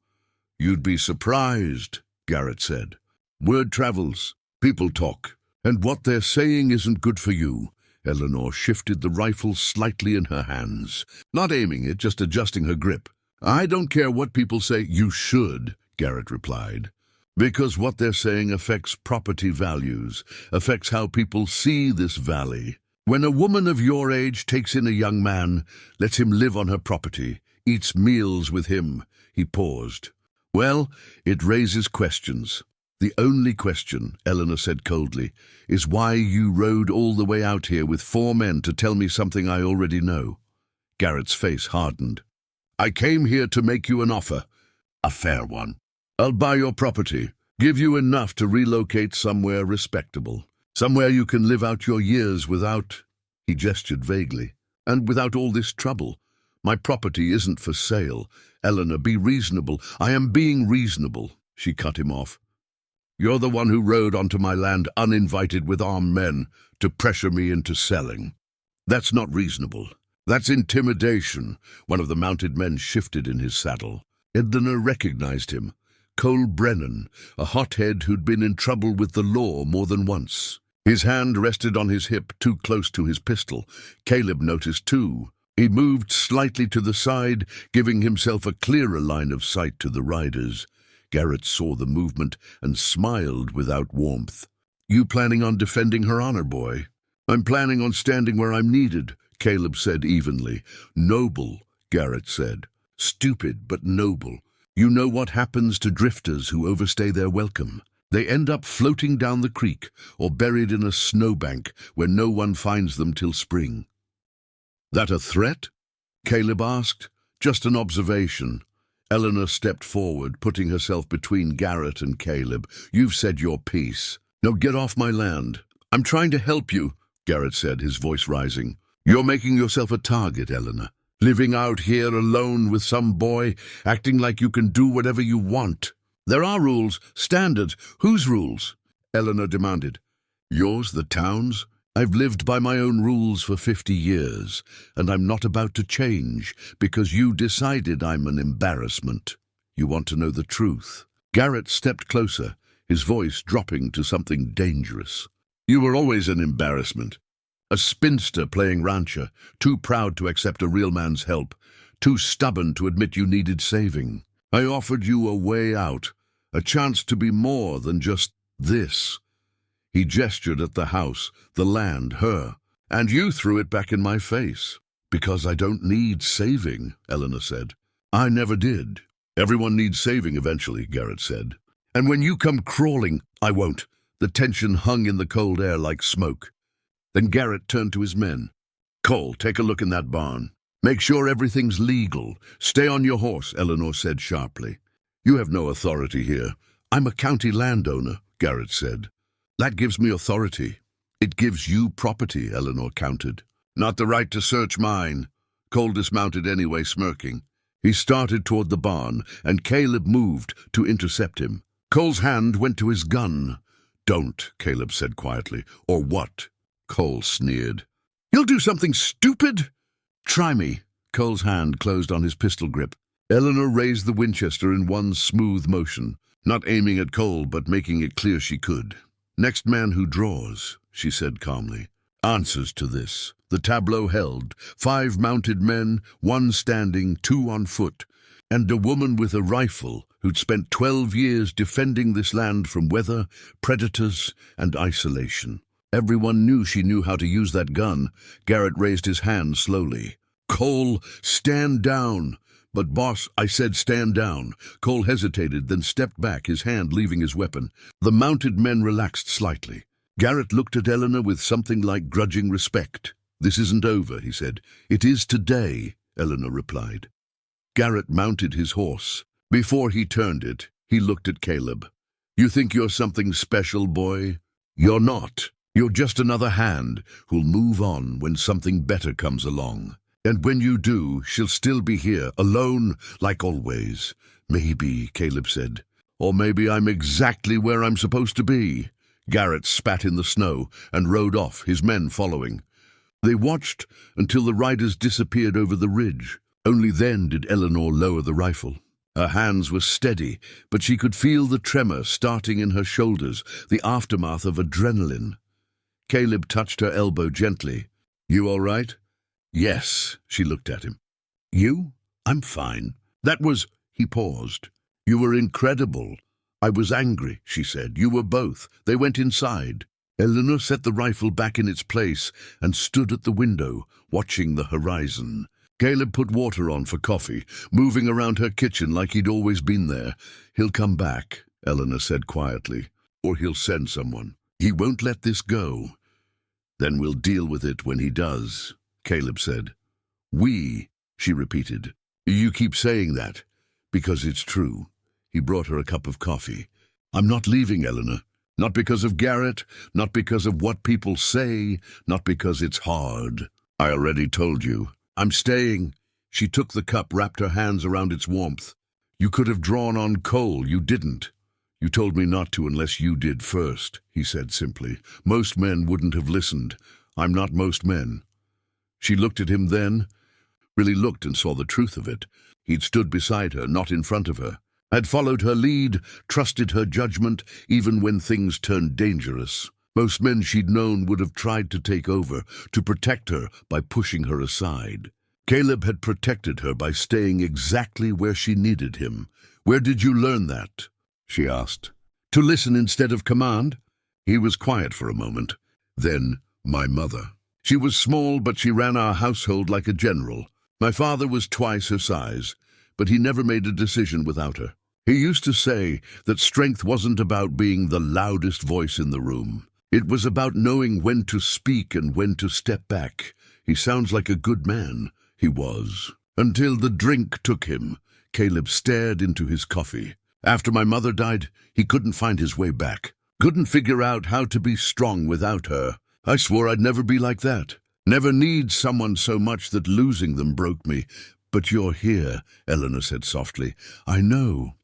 "You'd be surprised," Garrett said. "Word travels. People talk. And what they're saying isn't good for you." Eleanor shifted the rifle slightly in her hands, not aiming it, just adjusting her grip. "I don't care what people say." "You should," Garrett replied. "Because what they're saying affects property values, affects how people see this valley. When a woman of your age takes in a young man, lets him live on her property, eats meals with him," he paused. "Well, it raises questions. The only question," Eleanor said coldly, "is why you rode all the way out here with 4 men to tell me something I already know." Garrett's face hardened. "I came here to make you an offer. A fair one. I'll buy your property, give you enough to relocate somewhere respectable, somewhere you can live out your years without," he gestured vaguely, "and without all this trouble. My property isn't for sale. Eleanor, be reasonable." "I am being reasonable," she cut him off. "You're the one who rode onto my land uninvited with armed men to pressure me into selling. That's not reasonable. That's intimidation." One of the mounted men shifted in his saddle. Eleanor recognized him. Cole Brennan, a hothead who'd been in trouble with the law more than once. His hand rested on his hip, too close to his pistol. Caleb noticed too. He moved slightly to the side, giving himself a clearer line of sight to the riders. Garrett saw the movement and smiled without warmth. "You planning on defending her honor, boy?" "I'm planning on standing where I'm needed," Caleb said evenly. "Noble," Garrett said. "Stupid, but noble. You know what happens to drifters who overstay their welcome. They end up floating down the creek or buried in a snowbank where no one finds them till spring." "That a threat?" Caleb asked. "Just an observation." Eleanor stepped forward, putting herself between Garrett and Caleb. "You've said your piece. Now get off my land." "I'm trying to help you," Garrett said, his voice rising. "You're making yourself a target, Eleanor. Living out here alone with some boy, acting like you can do whatever you want." "There are rules, standards." "Whose rules?" Eleanor demanded. "Yours, the town's? I've lived by my own rules for 50 years, and I'm not about to change because you decided I'm an embarrassment. You want to know the truth." Garrett stepped closer, his voice dropping to something dangerous. "You were always an embarrassment. A spinster playing rancher, too proud to accept a real man's help, too stubborn to admit you needed saving. I offered you a way out, a chance to be more than just this." He gestured at the house, the land, her. "And you threw it back in my face." "Because I don't need saving," Eleanor said. "I never did." "Everyone needs saving eventually," Garrett said. "And when you come crawling, I won't." The tension hung in the cold air like smoke. Then Garrett turned to his men. "Cole, take a look in that barn. Make sure everything's legal. Stay on your horse," Eleanor said sharply. "You have no authority here." "I'm a county landowner," Garrett said. "That gives me authority." "It gives you property," Eleanor countered. "Not the right to search mine." Cole dismounted anyway, smirking. He started toward the barn, and Caleb moved to intercept him. Cole's hand went to his gun. "Don't," Caleb said quietly. "Or what?" Cole sneered. "You'll do something stupid?" "Try me." Cole's hand closed on his pistol grip. Eleanor raised the Winchester in one smooth motion, not aiming at Cole but making it clear she could. "Next man who draws," she said calmly. "Answers to this." The tableau held 5 mounted men, 1 standing, 2 on foot, and a woman with a rifle who'd spent 12 years defending this land from weather, predators, and isolation. Everyone knew she knew how to use that gun. Garrett raised his hand slowly. "Cole, stand down." "But boss," I said, "stand down." Cole hesitated, then stepped back, his hand leaving his weapon. The mounted men relaxed slightly. Garrett looked at Eleanor with something like grudging respect. "This isn't over," he said. "It is today," Eleanor replied. Garrett mounted his horse. Before he turned it, he looked at Caleb. "You think you're something special, boy? You're not. You're just another hand who'll move on when something better comes along. And when you do, she'll still be here, alone, like always." "Maybe," Caleb said. "Or maybe I'm exactly where I'm supposed to be." Garrett spat in the snow and rode off, his men following. They watched until the riders disappeared over the ridge. Only then did Eleanor lower the rifle. Her hands were steady, but she could feel the tremor starting in her shoulders, the aftermath of adrenaline. Caleb touched her elbow gently. "You all right?" "Yes," she looked at him. "You?" "I'm fine." "That was—" He paused. "You were incredible." "I was angry," she said. "You were both." They went inside. Eleanor set the rifle back in its place and stood at the window, watching the horizon. Caleb put water on for coffee, moving around her kitchen like he'd always been there. "He'll come back," Eleanor said quietly. "Or he'll send someone. He won't let this go." "Then we'll deal with it when he does," Caleb said. "We," she repeated. "You keep saying that." "Because it's true." He brought her a cup of coffee. "I'm not leaving, Eleanor. Not because of Garrett, not because of what people say, not because it's hard. I already told you. I'm staying." She took the cup, wrapped her hands around its warmth. "You could have drawn on Cole. You didn't." "You told me not to unless you did first," he said simply. "Most men wouldn't have listened. I'm not most men." She looked at him then, really looked and saw the truth of it. He'd stood beside her, not in front of her. Had followed her lead, trusted her judgment, even when things turned dangerous. Most men she'd known would have tried to take over, to protect her by pushing her aside. Caleb had protected her by staying exactly where she needed him. "Where did you learn that?" she asked. "To listen instead of command?" He was quiet for a moment. Then, "My mother. She was small, but she ran our household like a general. My father was twice her size, but he never made a decision without her. He used to say that strength wasn't about being the loudest voice in the room. It was about knowing when to speak and when to step back. He sounds like a good man." He was. Until the drink took him. Caleb stared into his coffee. "After my mother died, he couldn't find his way back. Couldn't figure out how to be strong without her. I swore I'd never be like that. Never need someone so much that losing them broke me. But you're here," Eleanor said softly. "I know."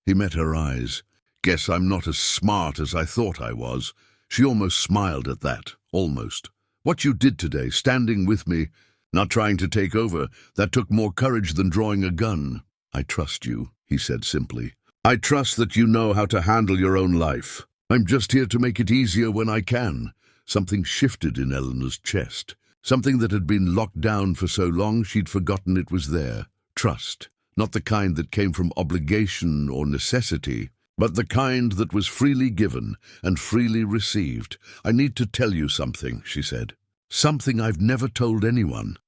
He met her eyes. "Guess I'm not as smart as I thought I was." She almost smiled at that, almost. "What you did today, standing with me, not trying to take over, that took more courage than drawing a gun." "I trust you," he said simply. "I trust that you know how to handle your own life. I'm just here to make it easier when I can." Something shifted in Eleanor's chest. Something that had been locked down for so long she'd forgotten it was there. Trust. Not the kind that came from obligation or necessity, but the kind that was freely given and freely received. "I need to tell you something," she said. "Something I've never told anyone."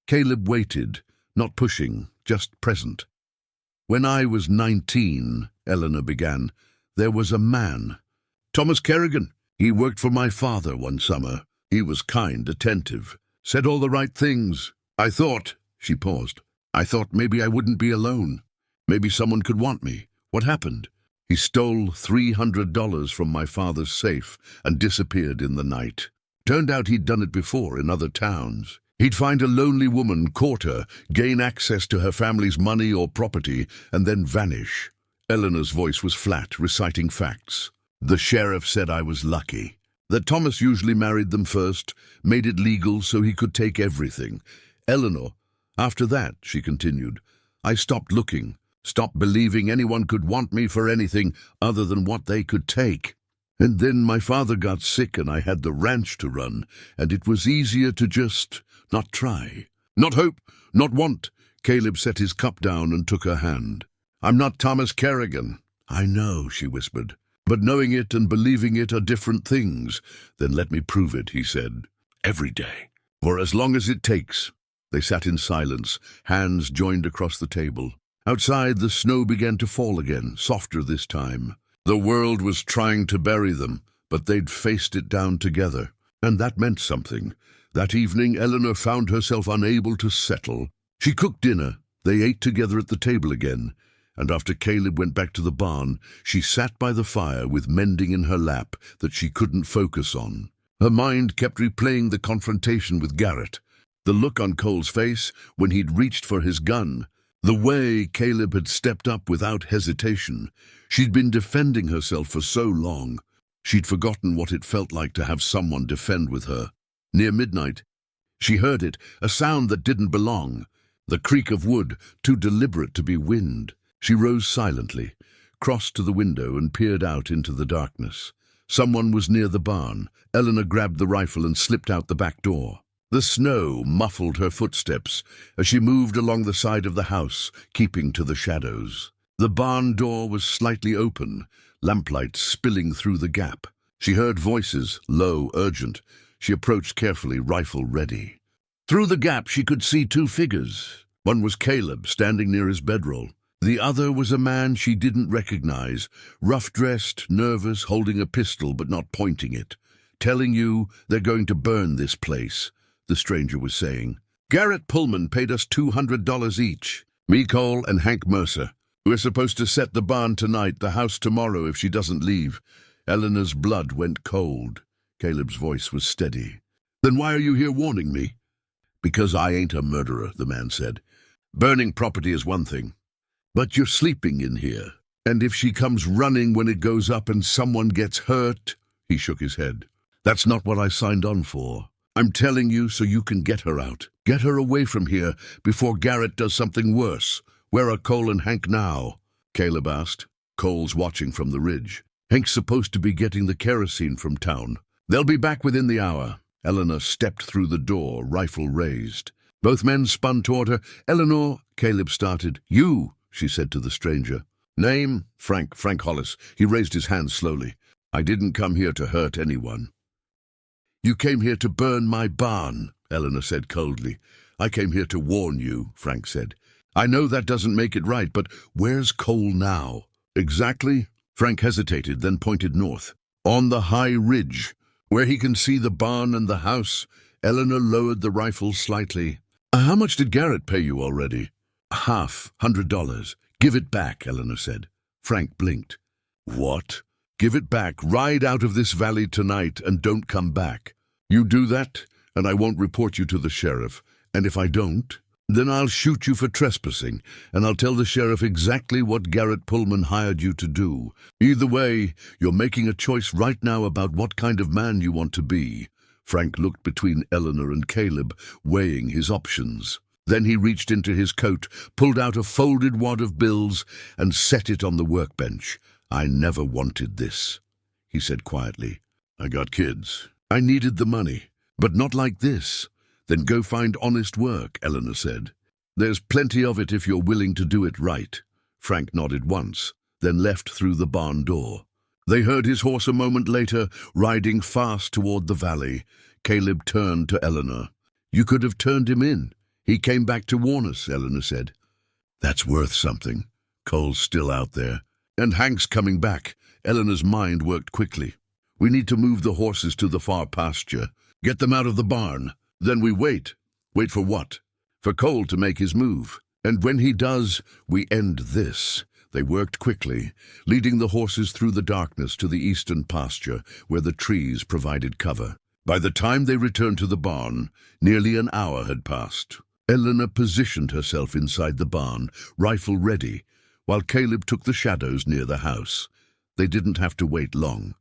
Caleb waited, not pushing, just present. "When I was 19, Eleanor began, there was a man. Thomas Kerrigan. He worked for my father one summer. He was kind, attentive, said all the right things. I thought," she paused, "I thought maybe I wouldn't be alone. Maybe someone could want me. What happened? He stole $300 from my father's safe and disappeared in the night. Turned out he'd done it before in other towns. He'd find a lonely woman, court her, gain access to her family's money or property, and then vanish." Eleanor's voice was flat, reciting facts. "The sheriff said I was lucky. That Thomas usually married them first, made it legal so he could take everything. Eleanor, after that," she continued, I stopped looking, stopped believing anyone could want me for anything other than what they could take. And then my father got sick and I had the ranch to run, and it was easier to just not try. Not hope, not want. Caleb set his cup down and took her hand. I'm not Thomas Kerrigan. I know, she whispered. But knowing it and believing it are different things. Then let me prove it, he said. Every day. For as long as it takes. They sat in silence, hands joined across the table. Outside, the snow began to fall again, softer this time. The world was trying to bury them, but they'd faced it down together. And that meant something. That evening, Eleanor found herself unable to settle. She cooked dinner. They ate together at the table again. And after Caleb went back to the barn, she sat by the fire with mending in her lap that she couldn't focus on. Her mind kept replaying the confrontation with Garrett. The look on Cole's face when he'd reached for his gun. The way Caleb had stepped up without hesitation. She'd been defending herself for so long. She'd forgotten what it felt like to have someone defend with her. Near midnight, she heard it, a sound that didn't belong. The creak of wood, too deliberate to be wind. She rose silently, crossed to the window and peered out into the darkness. Someone was near the barn. Eleanor grabbed the rifle and slipped out the back door. The snow muffled her footsteps as she moved along the side of the house, keeping to the shadows. The barn door was slightly open, lamplight spilling through the gap. She heard voices, low, urgent. She approached carefully, rifle ready. Through the gap she could see two figures. One was Caleb, standing near his bedroll. The other was a man she didn't recognize, rough-dressed, nervous, holding a pistol but not pointing it. Telling you they're going to burn this place, the stranger was saying. Garrett Pullman paid us $200 each. Me, Cole, and Hank Mercer. We're supposed to set the barn tonight, the house tomorrow if she doesn't leave. Eleanor's blood went cold. Caleb's voice was steady. Then why are you here warning me? Because I ain't a murderer, the man said. Burning property is one thing. But you're sleeping in here. And if she comes running when it goes up and someone gets hurt, he shook his head. That's not what I signed on for. I'm telling you so you can get her out. Get her away from here before Garrett does something worse. Where are Cole and Hank now? Caleb asked. Cole's watching from the ridge. Hank's supposed to be getting the kerosene from town. They'll be back within the hour. Eleanor stepped through the door, rifle raised. Both men spun toward her. Eleanor, Caleb started. You, she said to the stranger. Name? Frank Hollis. He raised his hand slowly. I didn't come here to hurt anyone. You came here to burn my barn, Eleanor said coldly. I came here to warn you, Frank said. I know that doesn't make it right, but where's Cole now? Exactly? Frank hesitated, then pointed north. On the high ridge, where he can see the barn and the house. Eleanor lowered the rifle slightly. How much did Garrett pay you already? $100. Give it back, Eleanor said. Frank blinked. What? Give it back. Ride out of this valley tonight and don't come back. You do that, and I won't report you to the sheriff. And if I don't, then I'll shoot you for trespassing, and I'll tell the sheriff exactly what Garrett Pullman hired you to do. Either way, you're making a choice right now about what kind of man you want to be. Frank looked between Eleanor and Caleb, weighing his options. Then he reached into his coat, pulled out a folded wad of bills, and set it on the workbench. I never wanted this, he said quietly. I got kids. I needed the money, but not like this. Then go find honest work, Eleanor said. There's plenty of it if you're willing to do it right. Frank nodded once, then left through the barn door. They heard his horse a moment later, riding fast toward the valley. Caleb turned to Eleanor. You could have turned him in. He came back to warn us, Eleanor said. That's worth something. Cole's still out there. And Hank's coming back. Eleanor's mind worked quickly. We need to move the horses to the far pasture. Get them out of the barn. Then we wait. Wait for what? For Cole to make his move. And when he does, we end this. They worked quickly, leading the horses through the darkness to the eastern pasture, where the trees provided cover. By the time they returned to the barn, nearly an hour had passed. Eleanor positioned herself inside the barn, rifle ready, while Caleb took the shadows near the house. They didn't have to wait long.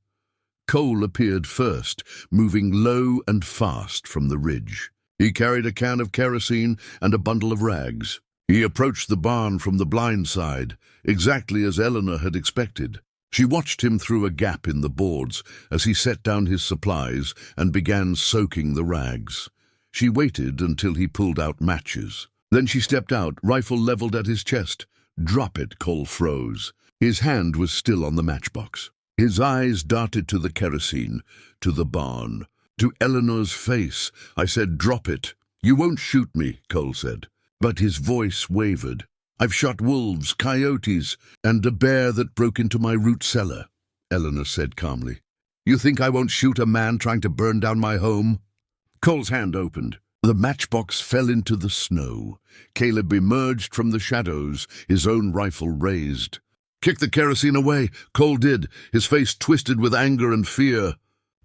Cole appeared first, moving low and fast from the ridge. He carried a can of kerosene and a bundle of rags. He approached the barn from the blind side, exactly as Eleanor had expected. She watched him through a gap in the boards as he set down his supplies and began soaking the rags. She waited until he pulled out matches. Then she stepped out, rifle leveled at his chest. "Drop it," Cole froze. His hand was still on the matchbox. His eyes darted to the kerosene, to the barn, to Eleanor's face. "I said, drop it." "You won't shoot me," Cole said. But his voice wavered. "I've shot wolves, coyotes, and a bear that broke into my root cellar," Eleanor said calmly. "You think I won't shoot a man trying to burn down my home?" Cole's hand opened. The matchbox fell into the snow. Caleb emerged from the shadows, his own rifle raised. "Kick the kerosene away," Cole did, his face twisted with anger and fear.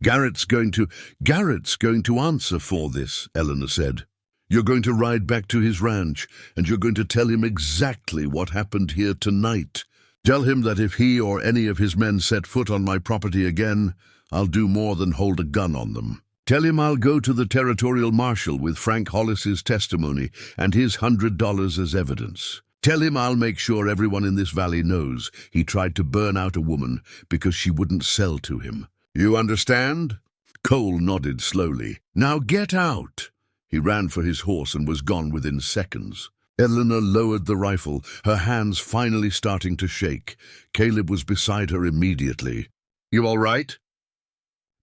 Garrett's going to answer for this," Eleanor said. "You're going to ride back to his ranch, and you're going to tell him exactly what happened here tonight. Tell him that if he or any of his men set foot on my property again, I'll do more than hold a gun on them. Tell him I'll go to the territorial marshal with Frank Hollis's testimony and his $100 as evidence. Tell him I'll make sure everyone in this valley knows he tried to burn out a woman because she wouldn't sell to him. You understand?" Cole nodded slowly. "Now get out." He ran for his horse and was gone within seconds. Eleanor lowered the rifle, her hands finally starting to shake. Caleb was beside her immediately. "You all right?"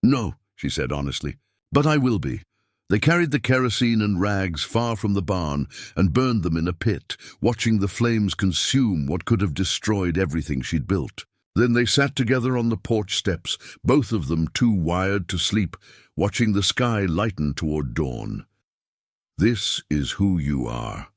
"No," she said honestly, "but I will be." They carried the kerosene and rags far from the barn and burned them in a pit, watching the flames consume what could have destroyed everything she'd built. Then they sat together on the porch steps, both of them too wired to sleep, watching the sky lighten toward dawn. "This is who you are,"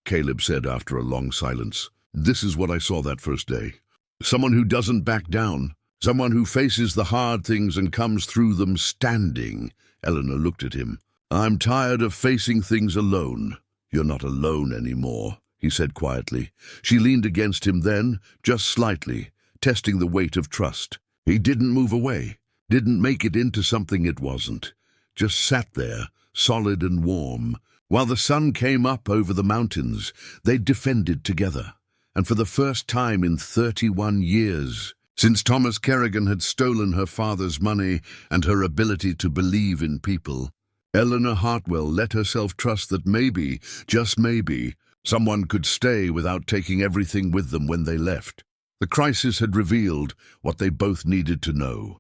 Caleb said after a long silence. "This is what I saw that first day. Someone who doesn't back down. Someone who faces the hard things and comes through them standing." Eleanor looked at him. "I'm tired of facing things alone." "You're not alone anymore," he said quietly. She leaned against him then, just slightly, testing the weight of trust. He didn't move away, didn't make it into something it wasn't. Just sat there, solid and warm. While the sun came up over the mountains, they defended together. And for the first time in 31 years, since Thomas Kerrigan had stolen her father's money and her ability to believe in people, Eleanor Hartwell let herself trust that maybe, just maybe, someone could stay without taking everything with them when they left. The crisis had revealed what they both needed to know.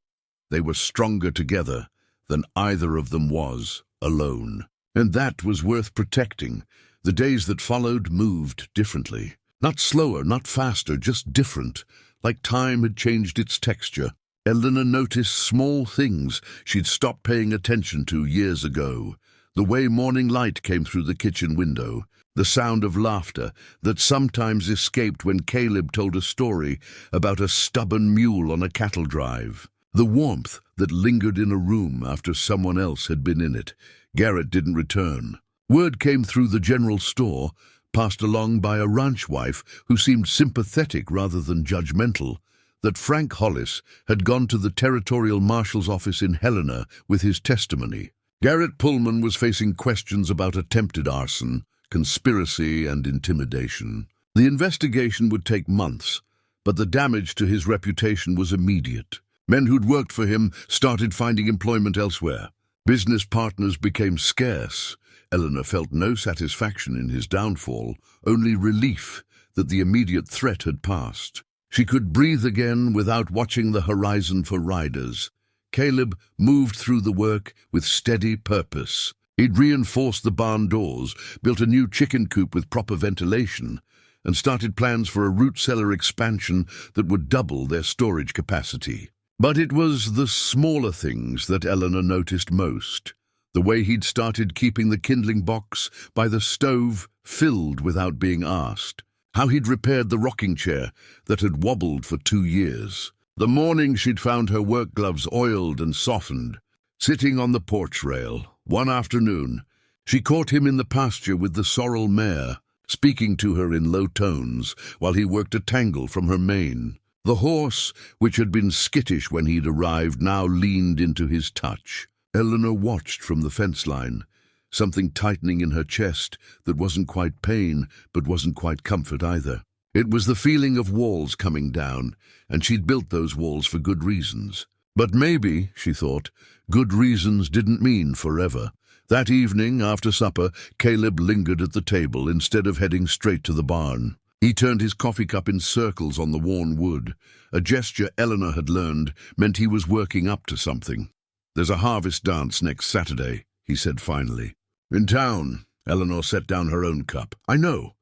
They were stronger together than either of them was alone. And that was worth protecting. The days that followed moved differently. Not slower, not faster, just different, like time had changed its texture. Eleanor noticed small things she'd stopped paying attention to years ago. The way morning light came through the kitchen window, the sound of laughter that sometimes escaped when Caleb told a story about a stubborn mule on a cattle drive, the warmth that lingered in a room after someone else had been in it. Garrett didn't return. Word came through the general store, passed along by a ranch wife who seemed sympathetic rather than judgmental, that Frank Hollis had gone to the territorial marshal's office in Helena with his testimony. Garrett Pullman was facing questions about attempted arson, conspiracy, and intimidation. The investigation would take months, but the damage to his reputation was immediate. Men who'd worked for him started finding employment elsewhere. Business partners became scarce. Eleanor felt no satisfaction in his downfall, only relief that the immediate threat had passed. She could breathe again without watching the horizon for riders. Caleb moved through the work with steady purpose. He'd reinforced the barn doors, built a new chicken coop with proper ventilation, and started plans for a root cellar expansion that would double their storage capacity. But it was the smaller things that Eleanor noticed most. The way he'd started keeping the kindling box by the stove filled without being asked. How he'd repaired the rocking chair that had wobbled for 2 years. The morning she'd found her work gloves oiled and softened. Sitting on the porch rail, one afternoon, she caught him in the pasture with the sorrel mare, speaking to her in low tones while he worked a tangle from her mane. The horse, which had been skittish when he'd arrived, now leaned into his touch. Eleanor watched from the fence line, something tightening in her chest that wasn't quite pain, but wasn't quite comfort either. It was the feeling of walls coming down, and she'd built those walls for good reasons. But maybe, she thought, good reasons didn't mean forever. That evening, after supper, Caleb lingered at the table instead of heading straight to the barn. He turned his coffee cup in circles on the worn wood. A gesture Eleanor had learned meant he was working up to something. "There's a harvest dance next Saturday," he said finally. "In town." Eleanor set down her own cup. "I know.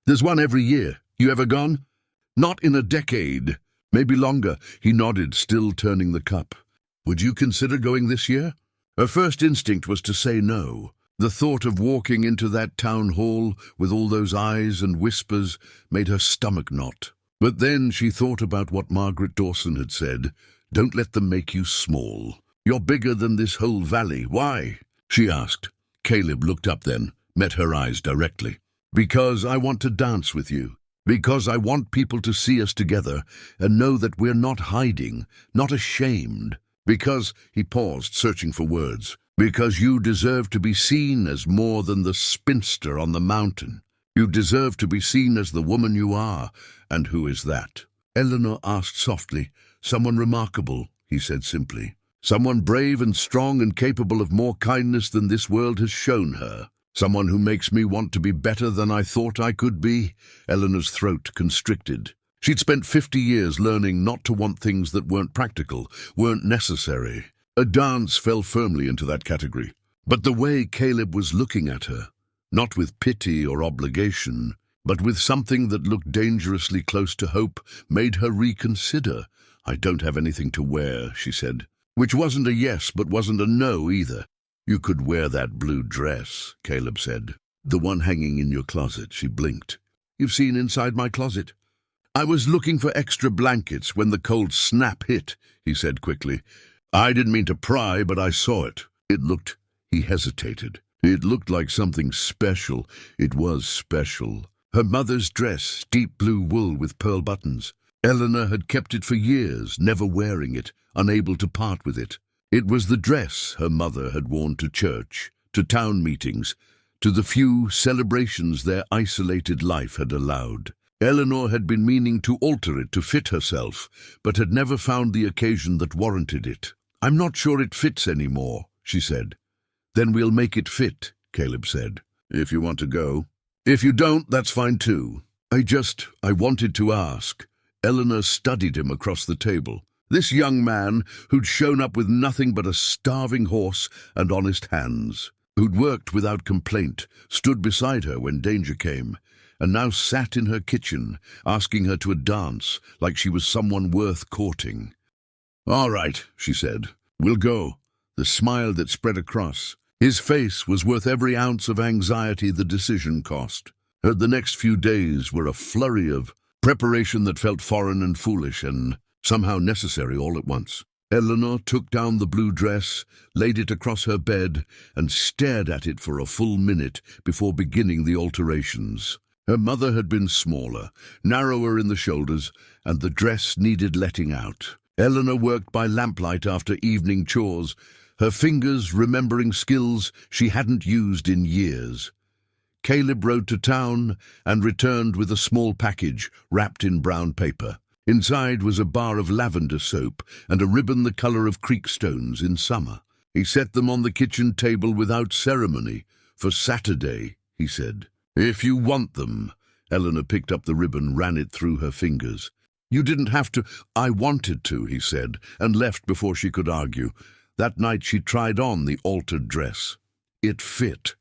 There's one every year. You ever gone?" "Not in a decade. Maybe longer." He nodded, still turning the cup. "Would you consider going this year?" Her first instinct was to say no. The thought of walking into that town hall with all those eyes and whispers made her stomach knot. But then she thought about what Margaret Dawson had said. "Don't let them make you small. You're bigger than this whole valley. Why?" she asked. Caleb looked up then, met her eyes directly. "Because I want to dance with you. Because I want people to see us together and know that we're not hiding, not ashamed. Because," he paused, searching for words, "because you deserve to be seen as more than the spinster on the mountain. You deserve to be seen as the woman you are." "And who is that?" Eleanor asked softly. "Someone remarkable," he said simply. "Someone brave and strong and capable of more kindness than this world has shown her. Someone who makes me want to be better than I thought I could be." Eleanor's throat constricted. She'd spent 50 years learning not to want things that weren't practical, weren't necessary. A dance fell firmly into that category. But the way Caleb was looking at her, not with pity or obligation, but with something that looked dangerously close to hope, made her reconsider. "I don't have anything to wear," she said. Which wasn't a yes, but wasn't a no either. "You could wear that blue dress," Caleb said. "The one hanging in your closet." She blinked. "You've seen inside my closet?" "I was looking for extra blankets when the cold snap hit," he said quickly. "I didn't mean to pry, but I saw it. It looked—" He hesitated. "It looked like something special." It was special. Her mother's dress, deep blue wool with pearl buttons. Eleanor had kept it for years, never wearing it, unable to part with it. It was the dress her mother had worn to church, to town meetings, to the few celebrations their isolated life had allowed. Eleanor had been meaning to alter it to fit herself, but had never found the occasion that warranted it. "I'm not sure it fits anymore," she said. "Then we'll make it fit," Caleb said. "If you want to go. If you don't, that's fine too. I wanted to ask." Eleanor studied him across the table. This young man who'd shown up with nothing but a starving horse and honest hands, who'd worked without complaint, stood beside her when danger came, and now sat in her kitchen, asking her to a dance like she was someone worth courting. "All right," she said. "We'll go." The smile that spread across his face was worth every ounce of anxiety the decision cost. The next few days were a flurry of preparation that felt foreign and foolish and somehow necessary all at once. Eleanor took down the blue dress, laid it across her bed, and stared at it for a full minute before beginning the alterations. Her mother had been smaller, narrower in the shoulders, and the dress needed letting out. Eleanor worked by lamplight after evening chores, her fingers remembering skills she hadn't used in years. Caleb rode to town and returned with a small package wrapped in brown paper. Inside was a bar of lavender soap and a ribbon the color of creek stones in summer. He set them on the kitchen table without ceremony. "For Saturday," he said. "If you want them." Eleanor picked up the ribbon, ran it through her fingers. "You didn't have to." "I wanted to," he said, and left before she could argue. That night she tried on the altered dress. It fit.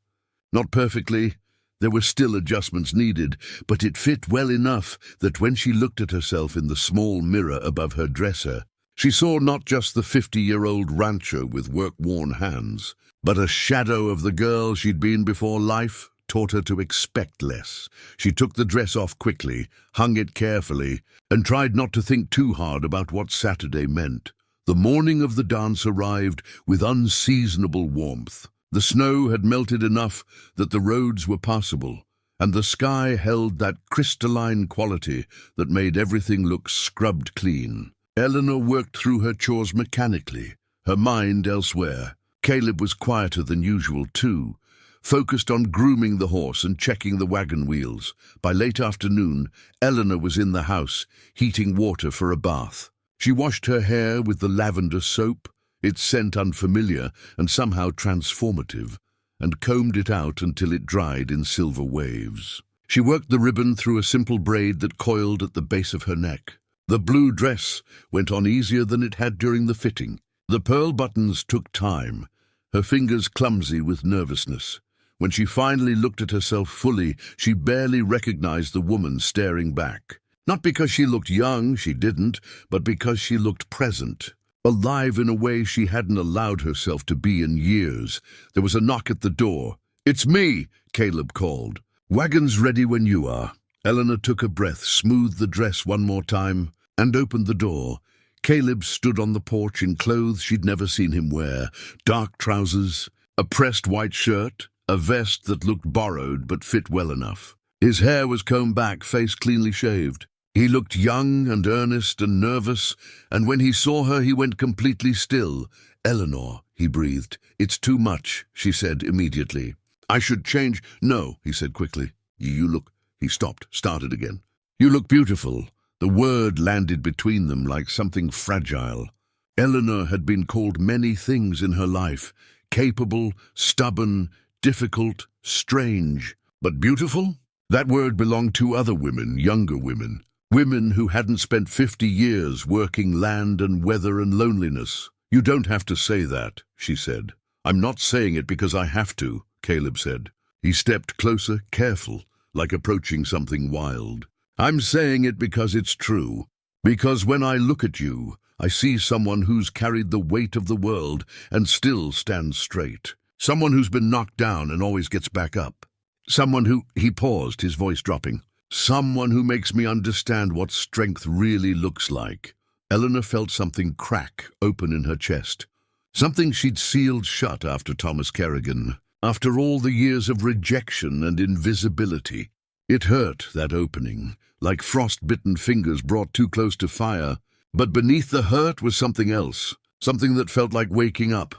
Not perfectly. There were still adjustments needed, but it fit well enough that when she looked at herself in the small mirror above her dresser, she saw not just the 50-year-old rancher with work-worn hands, but a shadow of the girl she'd been before life taught her to expect less. She took the dress off quickly, hung it carefully, and tried not to think too hard about what Saturday meant. The morning of the dance arrived with unseasonable warmth. The snow had melted enough that the roads were passable, and the sky held that crystalline quality that made everything look scrubbed clean. Eleanor worked through her chores mechanically, her mind elsewhere. Caleb was quieter than usual too, focused on grooming the horse and checking the wagon wheels. By late afternoon, Eleanor was in the house, heating water for a bath. She washed her hair with the lavender soap, its scent unfamiliar and somehow transformative, and combed it out until it dried in silver waves. She worked the ribbon through a simple braid that coiled at the base of her neck. The blue dress went on easier than it had during the fitting. The pearl buttons took time, her fingers clumsy with nervousness. When she finally looked at herself fully, she barely recognized the woman staring back. Not because she looked young, she didn't, but because she looked present, alive in a way she hadn't allowed herself to be in years. There was a knock at the door. "It's me," Caleb called. "Wagon's ready when you are." Eleanor took a breath, smoothed the dress one more time, and opened the door. Caleb stood on the porch in clothes she'd never seen him wear, dark trousers, a pressed white shirt, a vest that looked borrowed but fit well enough. His hair was combed back, face cleanly shaved. He looked young and earnest and nervous, and when he saw her he went completely still. "Eleanor," he breathed. "It's too much," she said immediately. "I should change." "No," he said quickly. "You look—" He stopped, started again. "You look beautiful." The word landed between them like something fragile. Eleanor had been called many things in her life: capable, stubborn, difficult, strange. But beautiful? That word belonged to other women, younger women. Women who hadn't spent 50 years working land and weather and loneliness. "You don't have to say that," she said. "I'm not saying it because I have to," Caleb said. He stepped closer, careful, like approaching something wild. "I'm saying it because it's true. Because when I look at you, I see someone who's carried the weight of the world and still stands straight. Someone who's been knocked down and always gets back up. Someone who—" He paused, his voice dropping. "Someone who makes me understand what strength really looks like." Eleanor felt something crack open in her chest. Something she'd sealed shut after Thomas Kerrigan. After all the years of rejection and invisibility. It hurt, that opening, like frost-bitten fingers brought too close to fire. But beneath the hurt was something else, something that felt like waking up.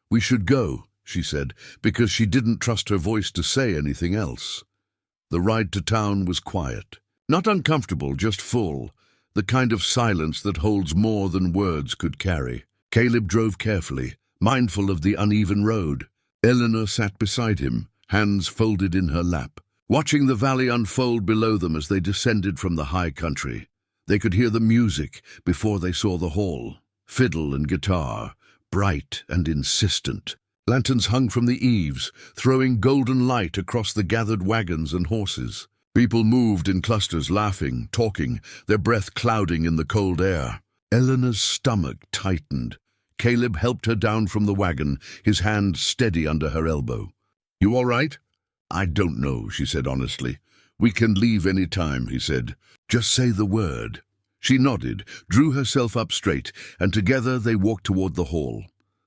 "We should go," she said, because she didn't trust her voice to say anything else. The ride to town was quiet. Not uncomfortable, just full. The kind of silence that holds more than words could carry. Caleb drove carefully, mindful of the uneven road. Eleanor sat beside him, hands folded in her lap, watching the valley unfold below them as they descended from the high country. They could hear the music before they saw the hall. Fiddle and guitar, bright and insistent. Lanterns hung from the eaves, throwing golden light across the gathered wagons and horses. People moved in clusters, laughing, talking, their breath clouding in the cold air. Eleanor's stomach tightened. Caleb helped her down from the wagon, his hand steady under her elbow. "You all right?" "I don't know," she said honestly. "We can leave any time," he said. "Just say the word." She nodded, drew herself up straight, and together they walked toward the hall.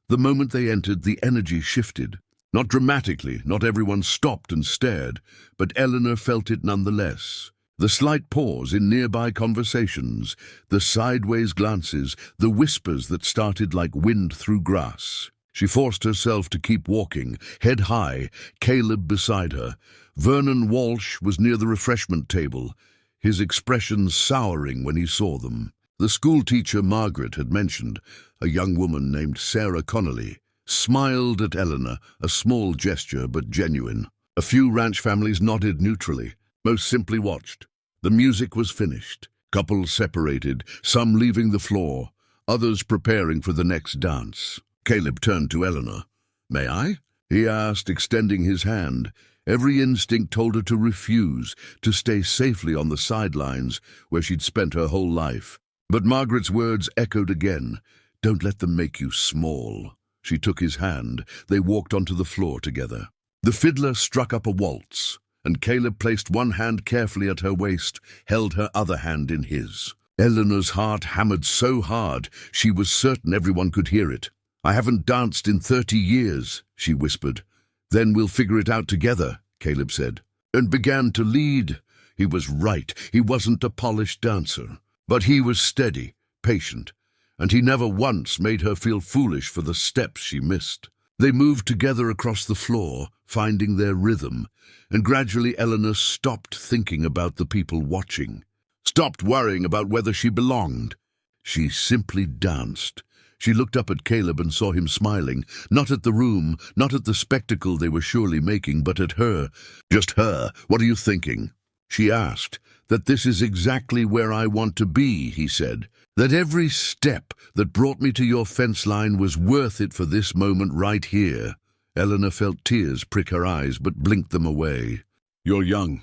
The moment they entered, the energy shifted. Not dramatically, not everyone stopped and stared, but Eleanor felt it nonetheless. The slight pause in nearby conversations, the sideways glances, the whispers that started like wind through grass. She forced herself to keep walking, head high, Caleb beside her. Vernon Walsh was near the refreshment table, his expression souring when he saw them. The schoolteacher Margaret had mentioned, a young woman named Sarah Connolly, smiled at Eleanor, a small gesture but genuine. A few ranch families nodded neutrally, most simply watched. The music was finished. Couples separated, some leaving the floor, others preparing for the next dance. Caleb turned to Eleanor. "May I?" he asked, extending his hand. Every instinct told her to refuse, to stay safely on the sidelines where she'd spent her whole life. But Margaret's words echoed again. "Don't let them make you small." She took his hand. They walked onto the floor together. The fiddler struck up a waltz, and Caleb placed one hand carefully at her waist, held her other hand in his. Eleanor's heart hammered so hard she was certain everyone could hear it. "I haven't danced in 30 years, she whispered. "Then we'll figure it out together," Caleb said, and began to lead. He was right. He wasn't a polished dancer, but he was steady, patient, and he never once made her feel foolish for the steps she missed. They moved together across the floor, finding their rhythm, and gradually Eleanor stopped thinking about the people watching, stopped worrying about whether she belonged. She simply danced. She looked up at Caleb and saw him smiling, not at the room, not at the spectacle they were surely making, but at her. Just her. "What are you thinking?" she asked. "That this is exactly where I want to be," he said. "That every step that brought me to your fence line was worth it for this moment right here." Eleanor felt tears prick her eyes, but blinked them away. "You're young.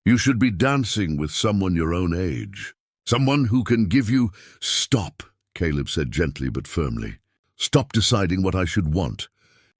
You should be dancing with someone your own age. Someone who can give you—" "Stop," Caleb said gently but firmly. "Stop deciding what I should want.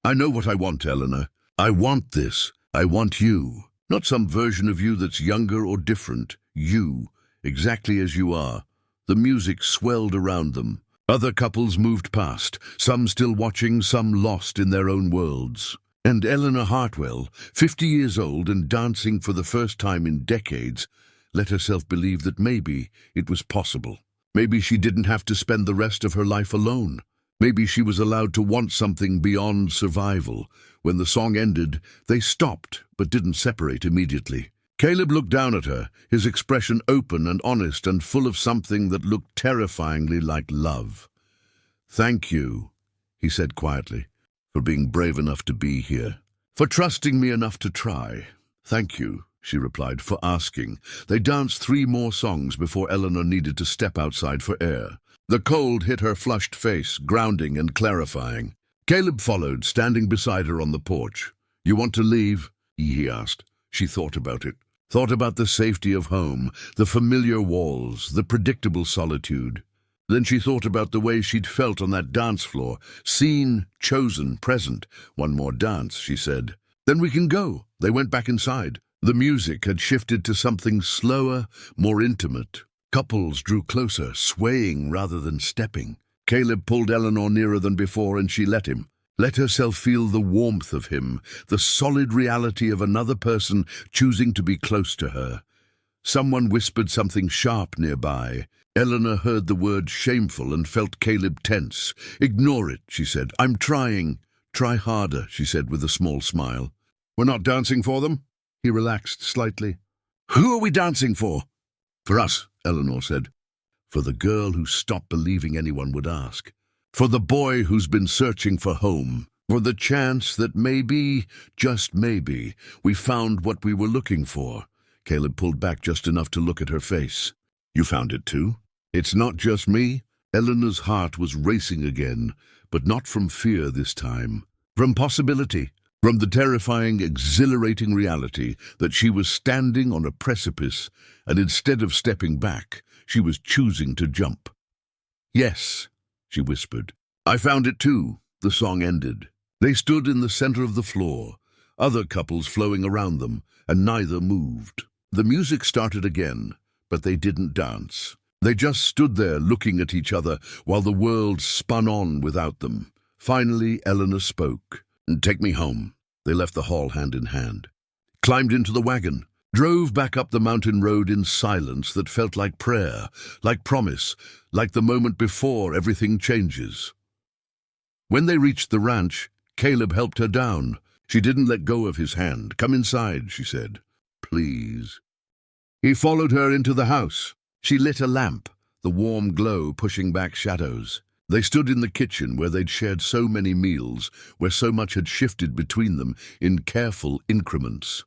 I know what I want, Eleanor. I want this. I want you. Not some version of you that's younger or different. You, exactly as you are." The music swelled around them. Other couples moved past, some still watching, some lost in their own worlds. And Eleanor Hartwell, 50 years old and dancing for the first time in decades, let herself believe that maybe it was possible. Maybe she didn't have to spend the rest of her life alone. Maybe she was allowed to want something beyond survival. When the song ended, they stopped but didn't separate immediately. Caleb looked down at her, his expression open and honest and full of something that looked terrifyingly like love. "Thank you," he said quietly, "for being brave enough to be here. For trusting me enough to try." "Thank you," she replied, "for asking." They danced 3 more songs before Eleanor needed to step outside for air. The cold hit her flushed face, grounding and clarifying. Caleb followed, standing beside her on the porch. "You want to leave?" he asked. She thought about it. Thought about the safety of home, the familiar walls, the predictable solitude. Then she thought about the way she'd felt on that dance floor, seen, chosen, present. "One more dance," she said. "Then we can go." They went back inside. The music had shifted to something slower, more intimate. Couples drew closer, swaying rather than stepping. Caleb pulled Eleanor nearer than before, and she let him. Let herself feel the warmth of him, the solid reality of another person choosing to be close to her. Someone whispered something sharp nearby. Eleanor heard the word shameful and felt Caleb tense. "Ignore it," she said. "I'm trying." "Try harder," she said with a small smile. "We're not dancing for them?" He relaxed slightly. "Who are we dancing for?" "For us," Eleanor said. "For the girl who stopped believing anyone would ask. For the boy who's been searching for home. For the chance that maybe, just maybe, we found what we were looking for." Caleb pulled back just enough to look at her face. "You found it too? It's not just me?" Eleanor's heart was racing again, but not from fear this time. From possibility. From the terrifying, exhilarating reality that she was standing on a precipice, and instead of stepping back, she was choosing to jump. "Yes," she whispered. "I found it too." The song ended. They stood in the center of the floor, other couples flowing around them, and neither moved. The music started again, but they didn't dance. They just stood there looking at each other while the world spun on without them. Finally, Eleanor spoke. "Take me home." They left the hall hand in hand, climbed into the wagon, drove back up the mountain road in silence that felt like prayer, like promise, like the moment before everything changes. When they reached the ranch, Caleb helped her down. She didn't let go of his hand. "Come inside," she said. "Please." He followed her into the house. She lit a lamp, the warm glow pushing back shadows. They stood in the kitchen where they'd shared so many meals, where so much had shifted between them in careful increments.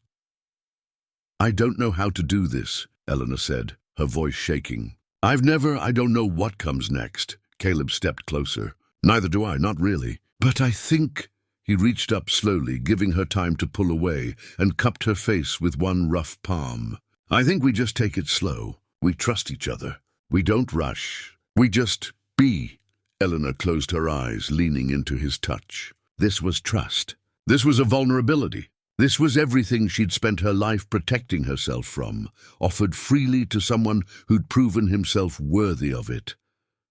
"I don't know how to do this," Eleanor said, her voice shaking. I don't know what comes next." Caleb stepped closer. "Neither do I, not really. But I think—" He reached up slowly, giving her time to pull away, and cupped her face with one rough palm. "I think we just take it slow. We trust each other. We don't rush. We just be." Eleanor closed her eyes, leaning into his touch. This was trust. This was a vulnerability. This was everything she'd spent her life protecting herself from, offered freely to someone who'd proven himself worthy of it.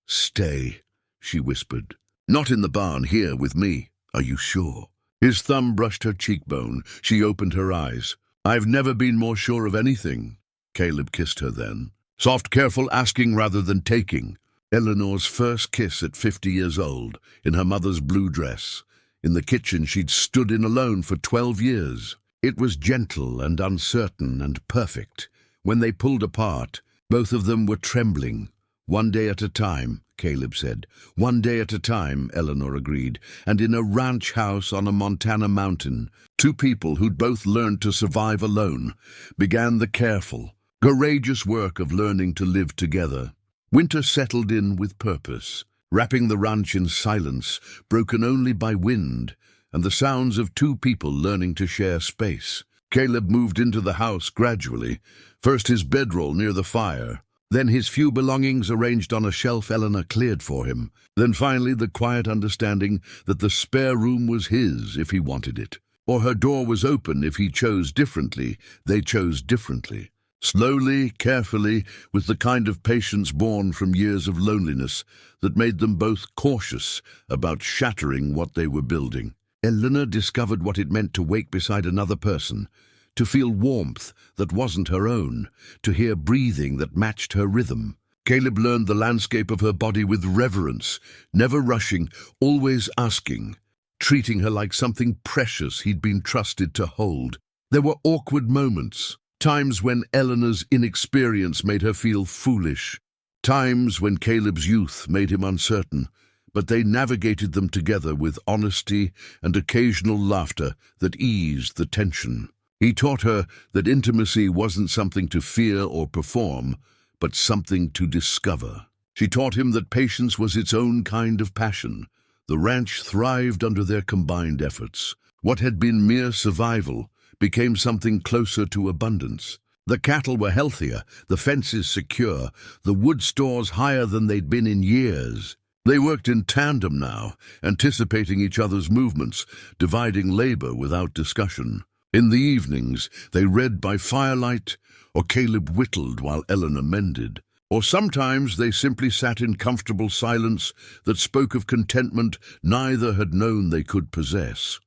"Stay," she whispered. "Not in the barn, here with me. Are you sure?" His thumb brushed her cheekbone. She opened her eyes. "I've never been more sure of anything." Caleb kissed her then. Soft, careful asking rather than taking. Eleanor's first kiss at 50 years old, in her mother's blue dress. In the kitchen she'd stood in alone for 12 years. It was gentle and uncertain and perfect. When they pulled apart, both of them were trembling. "One day at a time," Caleb said. "One day at a time," Eleanor agreed. And in a ranch house on a Montana mountain, two people who'd both learned to survive alone began the careful, courageous work of learning to live together. Winter settled in with purpose, wrapping the ranch in silence, broken only by wind and the sounds of two people learning to share space. Caleb moved into the house gradually, first his bedroll near the fire, then his few belongings arranged on a shelf Eleanor cleared for him, then finally the quiet understanding that the spare room was his if he wanted it, or her door was open if he chose differently. They chose differently. Slowly, carefully, with the kind of patience born from years of loneliness that made them both cautious about shattering what they were building. Eleanor discovered what it meant to wake beside another person, to feel warmth that wasn't her own, to hear breathing that matched her rhythm. Caleb learned the landscape of her body with reverence, never rushing, always asking, treating her like something precious he'd been trusted to hold. There were awkward moments, times when Eleanor's inexperience made her feel foolish, times when Caleb's youth made him uncertain, but they navigated them together with honesty and occasional laughter that eased the tension. He taught her that intimacy wasn't something to fear or perform, but something to discover. She taught him that patience was its own kind of passion. The ranch thrived under their combined efforts. What had been mere survival became something closer to abundance. The cattle were healthier, the fences secure, the wood stores higher than they'd been in years. They worked in tandem now, anticipating each other's movements, dividing labor without discussion. In the evenings, they read by firelight, or Caleb whittled while Eleanor mended. Or sometimes they simply sat in comfortable silence that spoke of contentment neither had known they could possess.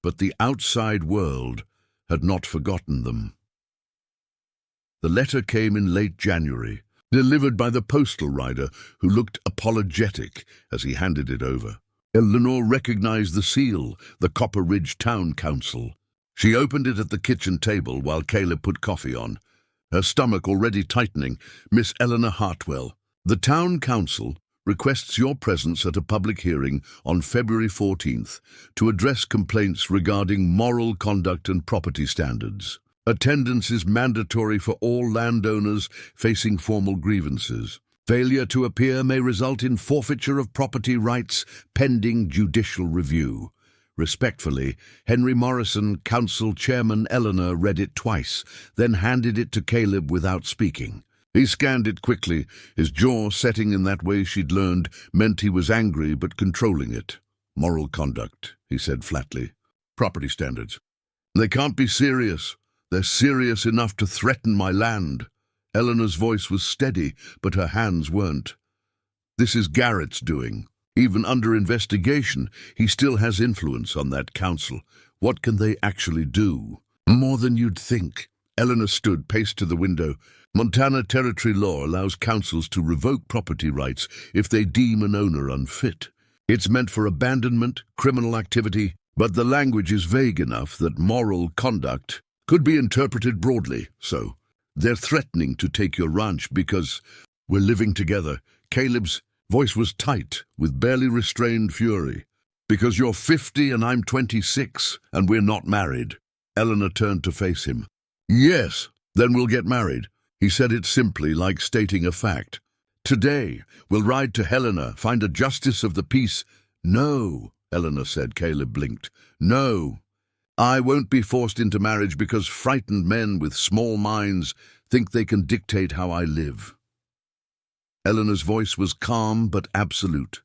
But the outside world had not forgotten them. The letter came in late January, delivered by the postal rider who looked apologetic as he handed it over. Eleanor recognized the seal, the Copper Ridge Town Council. She opened it at the kitchen table while Caleb put coffee on, her stomach already tightening. "Miss Eleanor Hartwell, the Town Council requests your presence at a public hearing on February 14th to address complaints regarding moral conduct and property standards. Attendance is mandatory for all landowners facing formal grievances. Failure to appear may result in forfeiture of property rights pending judicial review. Respectfully, Henry Morrison, Council Chairman." Eleanor read it twice, then handed it to Caleb without speaking. He scanned it quickly, his jaw setting in that way she'd learned meant he was angry but controlling it. "Moral conduct," he said flatly. "Property standards. They can't be serious. They're serious enough to threaten my land." Eleanor's voice was steady, but her hands weren't. "This is Garrett's doing. Even under investigation, he still has influence on that council. What can they actually do?" "More than you'd think." Eleanor stood, paced to the window. "Montana territory law allows councils to revoke property rights if they deem an owner unfit. It's meant for abandonment, criminal activity, but the language is vague enough that moral conduct could be interpreted broadly. So, they're threatening to take your ranch because we're living together." Caleb's voice was tight, with barely restrained fury. "Because you're 50 and I'm 26, and we're not married." Eleanor turned to face him. "Yes, then we'll get married." He said it simply, like stating a fact. "Today, we'll ride to Helena, find a justice of the peace." "No," Eleanor said. Caleb blinked. "No. I won't be forced into marriage because frightened men with small minds think they can dictate how I live." Eleanor's voice was calm but absolute.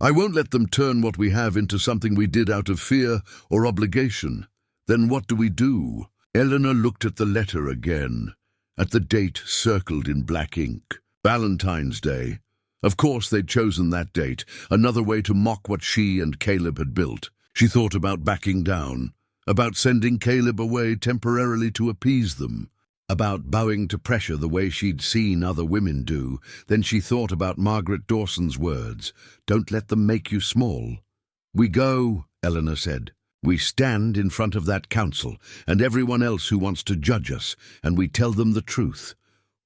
"I won't let them turn what we have into something we did out of fear or obligation. Then what do we do?" Eleanor looked at the letter again, at the date circled in black ink. Valentine's Day. Of course they'd chosen that date, another way to mock what she and Caleb had built. She thought about backing down, about sending Caleb away temporarily to appease them, about bowing to pressure the way she'd seen other women do. Then she thought about Margaret Dawson's words, "Don't let them make you small." "We go," Eleanor said. "We stand in front of that council and everyone else who wants to judge us, and we tell them the truth."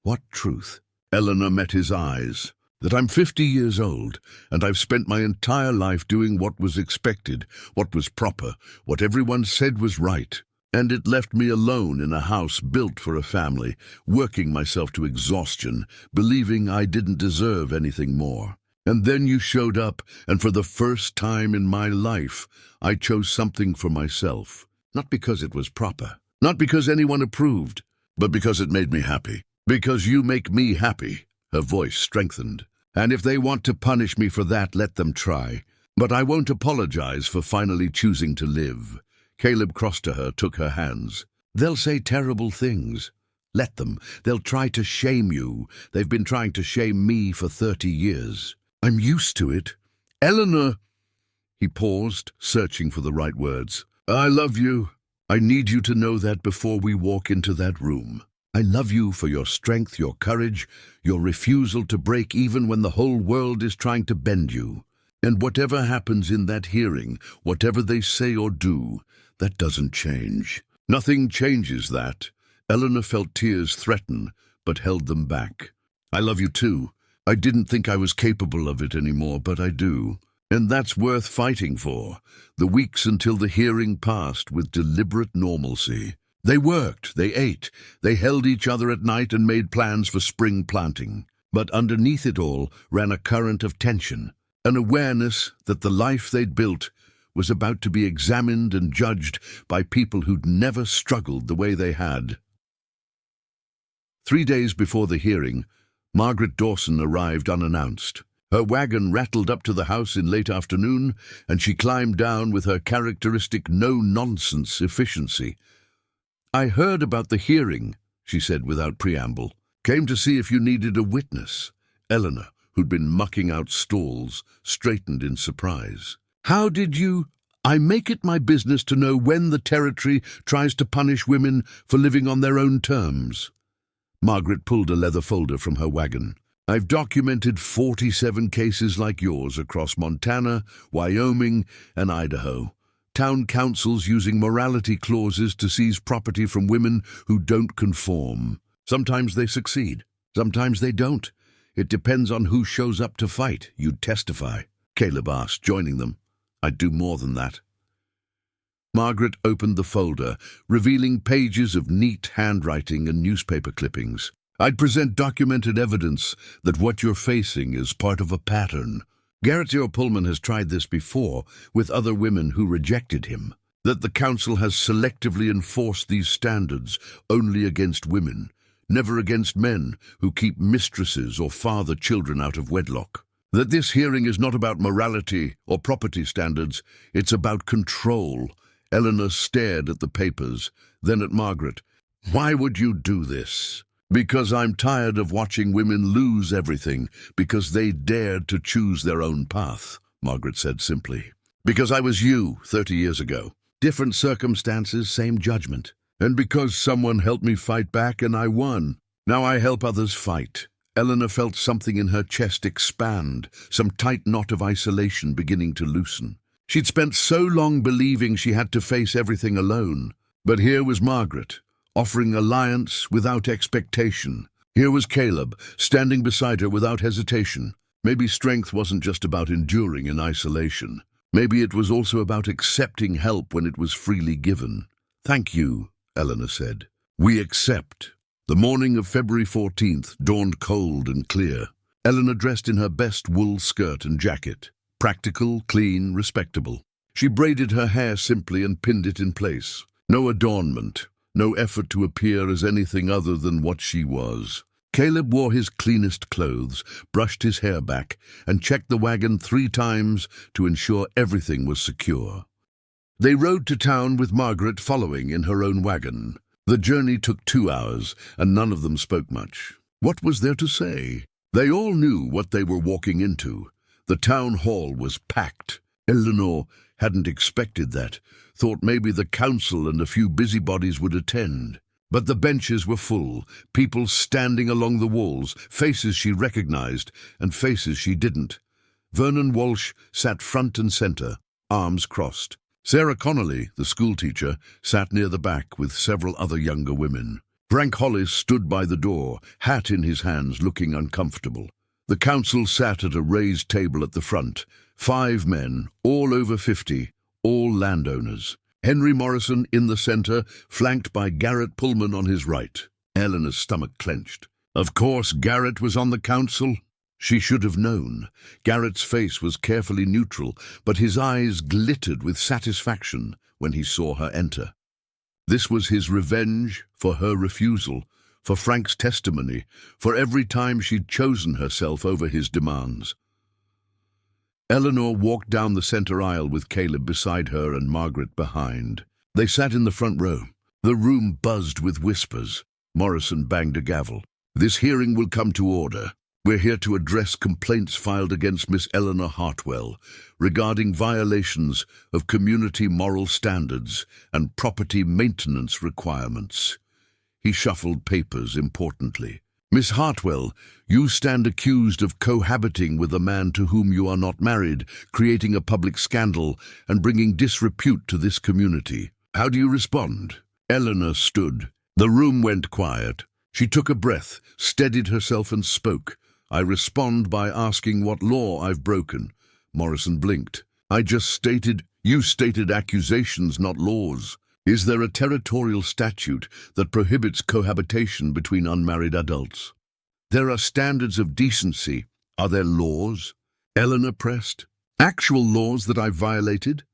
"What truth?" Eleanor met his eyes. "That I'm 50 years old, and I've spent my entire life doing what was expected, what was proper, what everyone said was right. And it left me alone in a house built for a family, working myself to exhaustion, believing I didn't deserve anything more. And then you showed up, and for the first time in my life, I chose something for myself. Not because it was proper, not because anyone approved, but because it made me happy. Because you make me happy." Her voice strengthened. "And if they want to punish me for that, let them try. But I won't apologize for finally choosing to live." Caleb crossed to her, took her hands. "They'll say terrible things. Let them. They'll try to shame you. They've been trying to shame me for 30 years. I'm used to it." "Eleanor!" He paused, searching for the right words. "I love you. I need you to know that before we walk into that room. I love you for your strength, your courage, your refusal to break even when the whole world is trying to bend you. And whatever happens in that hearing, whatever they say or do, that doesn't change. Nothing changes that." Eleanor felt tears threaten, but held them back. "I love you too. I didn't think I was capable of it anymore, but I do. And that's worth fighting for." The weeks until the hearing passed with deliberate normalcy. They worked, they ate, they held each other at night and made plans for spring planting. But underneath it all ran a current of tension, an awareness that the life they'd built was about to be examined and judged by people who'd never struggled the way they had. 3 days before the hearing, Margaret Dawson arrived unannounced. Her wagon rattled up to the house in late afternoon, and she climbed down with her characteristic no-nonsense efficiency. "I heard about the hearing," she said without preamble. "Came to see if you needed a witness." Eleanor, who'd been mucking out stalls, straightened in surprise. "How did you—" "I make it my business to know when the territory tries to punish women for living on their own terms." Margaret pulled a leather folder from her wagon. "I've documented 47 cases like yours across Montana, Wyoming, and Idaho. Town councils using morality clauses to seize property from women who don't conform. Sometimes they succeed, sometimes they don't. It depends on who shows up to fight. You'd testify." Caleb asked, joining them. "I'd do more than that." Margaret opened the folder, revealing pages of neat handwriting and newspaper clippings. "I'd present documented evidence that what you're facing is part of a pattern. Garrett Pullman has tried this before with other women who rejected him. That the council has selectively enforced these standards only against women, never against men who keep mistresses or father children out of wedlock. That this hearing is not about morality or property standards, it's about control." Eleanor stared at the papers, then at Margaret. "Why would you do this?" "Because I'm tired of watching women lose everything because they dared to choose their own path," Margaret said simply. "Because I was you 30 years ago. Different circumstances, same judgment. And because someone helped me fight back and I won. Now I help others fight." Eleanor felt something in her chest expand, some tight knot of isolation beginning to loosen. She'd spent so long believing she had to face everything alone. But here was Margaret, offering alliance without expectation. Here was Caleb, standing beside her without hesitation. Maybe strength wasn't just about enduring in isolation. Maybe it was also about accepting help when it was freely given. "Thank you," Eleanor said. "We accept." The morning of February 14th dawned cold and clear. Eleanor dressed in her best wool skirt and jacket. Practical, clean, respectable. She braided her hair simply and pinned it in place. No adornment, no effort to appear as anything other than what she was. Caleb wore his cleanest clothes, brushed his hair back, and checked the wagon 3 times to ensure everything was secure. They rode to town with Margaret following in her own wagon. The journey took 2 hours, and none of them spoke much. What was there to say? They all knew what they were walking into. The town hall was packed. Eleanor hadn't expected that, thought maybe the council and a few busybodies would attend. But the benches were full, people standing along the walls, faces she recognized and faces she didn't. Vernon Walsh sat front and center, arms crossed. Sarah Connolly, the schoolteacher, sat near the back with several other younger women. Frank Hollis stood by the door, hat in his hands, looking uncomfortable. The council sat at a raised table at the front. 5 men, all over 50, all landowners. Henry Morrison in the center, flanked by Garrett Pullman on his right. Eleanor's stomach clenched. Of course, Garrett was on the council. She should have known. Garrett's face was carefully neutral, but his eyes glittered with satisfaction when he saw her enter. This was his revenge for her refusal, for Frank's testimony, for every time she'd chosen herself over his demands. Eleanor walked down the center aisle with Caleb beside her and Margaret behind. They sat in the front row. The room buzzed with whispers. Morrison banged a gavel. "This hearing will come to order. We're here to address complaints filed against Miss Eleanor Hartwell regarding violations of community moral standards and property maintenance requirements." He shuffled papers importantly. "Miss Hartwell, you stand accused of cohabiting with a man to whom you are not married, creating a public scandal and bringing disrepute to this community. How do you respond?" Eleanor stood. The room went quiet. She took a breath, steadied herself and spoke. "I respond by asking what law I've broken." Morrison blinked. You stated accusations, not laws. Is there a territorial statute that prohibits cohabitation between unmarried adults? There are standards of decency. Are there laws?" Eleanor pressed. "Actual laws that I've violated?"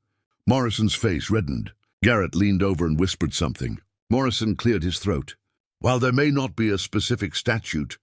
Morrison's face reddened. Garrett leaned over and whispered something. Morrison cleared his throat. "While there may not be a specific statute,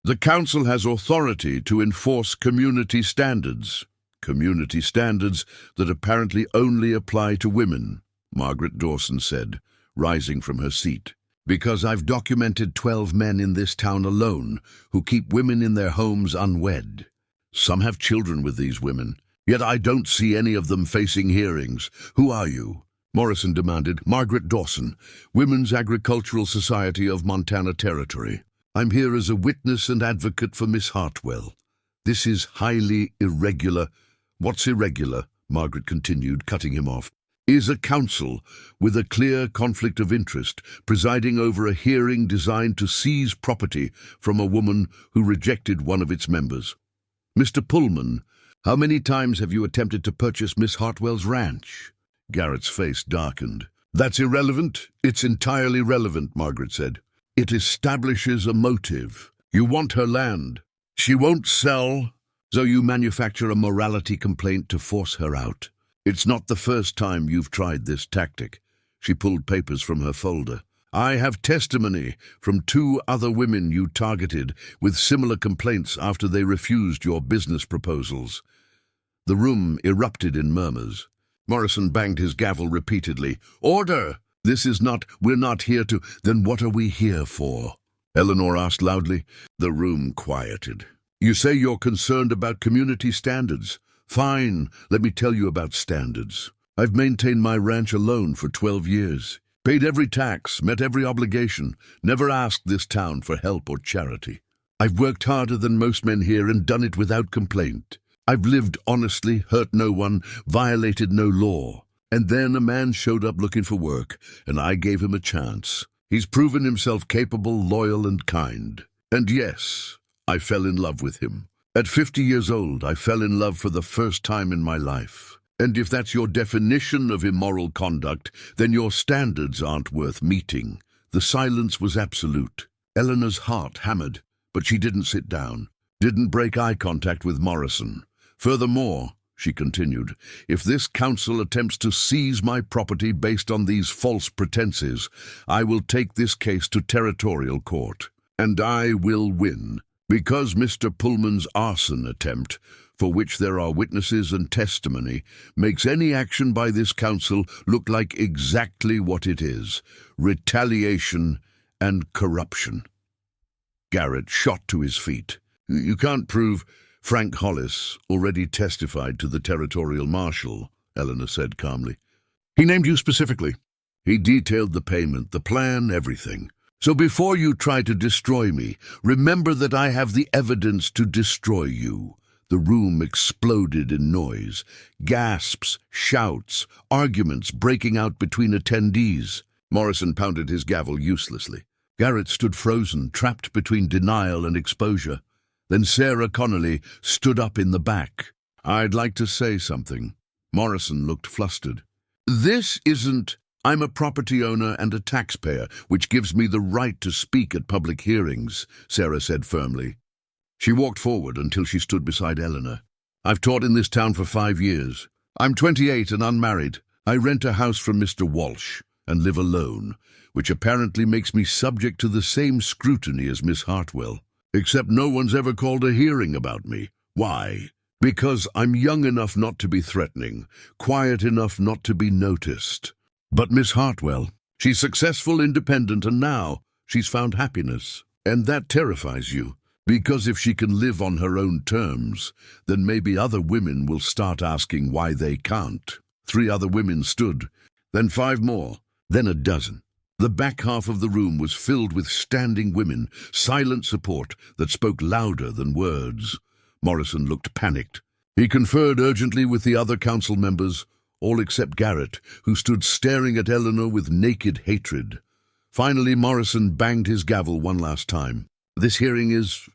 the council has authority to enforce community standards. Community standards that apparently only apply to women," Margaret Dawson said, rising from her seat. "Because I've documented 12 men in this town alone who keep women in their homes unwed. Some have children with these women, yet I don't see any of them facing hearings. Who are you?" Morrison demanded. "Margaret Dawson, Women's Agricultural Society of Montana Territory. I'm here as a witness and advocate for Miss Hartwell. This is highly irregular." "What's irregular?" Margaret continued, cutting him off. "Is a council with a clear conflict of interest presiding over a hearing designed to seize property from a woman who rejected one of its members. Mr. Pullman, how many times have you attempted to purchase Miss Hartwell's ranch?" Garrett's face darkened. "That's irrelevant. It's entirely relevant," Margaret said. "It establishes a motive. You want her land. She won't sell, so you manufacture a morality complaint to force her out. It's not the first time you've tried this tactic." She pulled papers from her folder. "I have testimony from 2 other women you targeted with similar complaints after they refused your business proposals." The room erupted in murmurs. Morrison banged his gavel repeatedly. "Order! We're not here to—" "Then what are we here for?" Eleanor asked loudly. The room quieted. "You say you're concerned about community standards. Fine, let me tell you about standards. I've maintained my ranch alone for 12 years. Paid every tax, met every obligation, never asked this town for help or charity. I've worked harder than most men here and done it without complaint. I've lived honestly, hurt no one, violated no law. And then a man showed up looking for work, and I gave him a chance. He's proven himself capable, loyal, and kind. And yes, I fell in love with him. At 50 years old, I fell in love for the first time in my life. And if that's your definition of immoral conduct, then your standards aren't worth meeting." The silence was absolute. Eleanor's heart hammered, but she didn't sit down, didn't break eye contact with Morrison. "Furthermore," she continued, "if this council attempts to seize my property based on these false pretenses, I will take this case to territorial court. And I will win. Because Mr. Pullman's arson attempt, for which there are witnesses and testimony, makes any action by this council look like exactly what it is: retaliation and corruption." Garrett shot to his feet. "You can't prove—" "Frank Hollis already testified to the territorial marshal," Eleanor said calmly. "He named you specifically. He detailed the payment, the plan, everything. So before you try to destroy me, remember that I have the evidence to destroy you. The room exploded in noise. Gasps, shouts, arguments breaking out between attendees. Morrison pounded his gavel uselessly. Garrett stood frozen, trapped between denial and exposure. Then Sarah Connolly stood up in the back. "I'd like to say something." Morrison looked flustered. "This isn't... I'm a property owner and a taxpayer, which gives me the right to speak at public hearings," Sarah said firmly. She walked forward until she stood beside Eleanor. "I've taught in this town for 5 years. I'm 28 and unmarried. I rent a house from Mr. Walsh and live alone, which apparently makes me subject to the same scrutiny as Miss Hartwell. Except no one's ever called a hearing about me. Why? Because I'm young enough not to be threatening, quiet enough not to be noticed. But Miss Hartwell, she's successful, independent, and now she's found happiness. And that terrifies you. Because if she can live on her own terms, then maybe other women will start asking why they can't." 3 other women stood, then 5 more, then a dozen. The back half of the room was filled with standing women, silent support that spoke louder than words. Morrison looked panicked. He conferred urgently with the other council members, all except Garrett, who stood staring at Eleanor with naked hatred. Finally, Morrison banged his gavel one last time. "This hearing is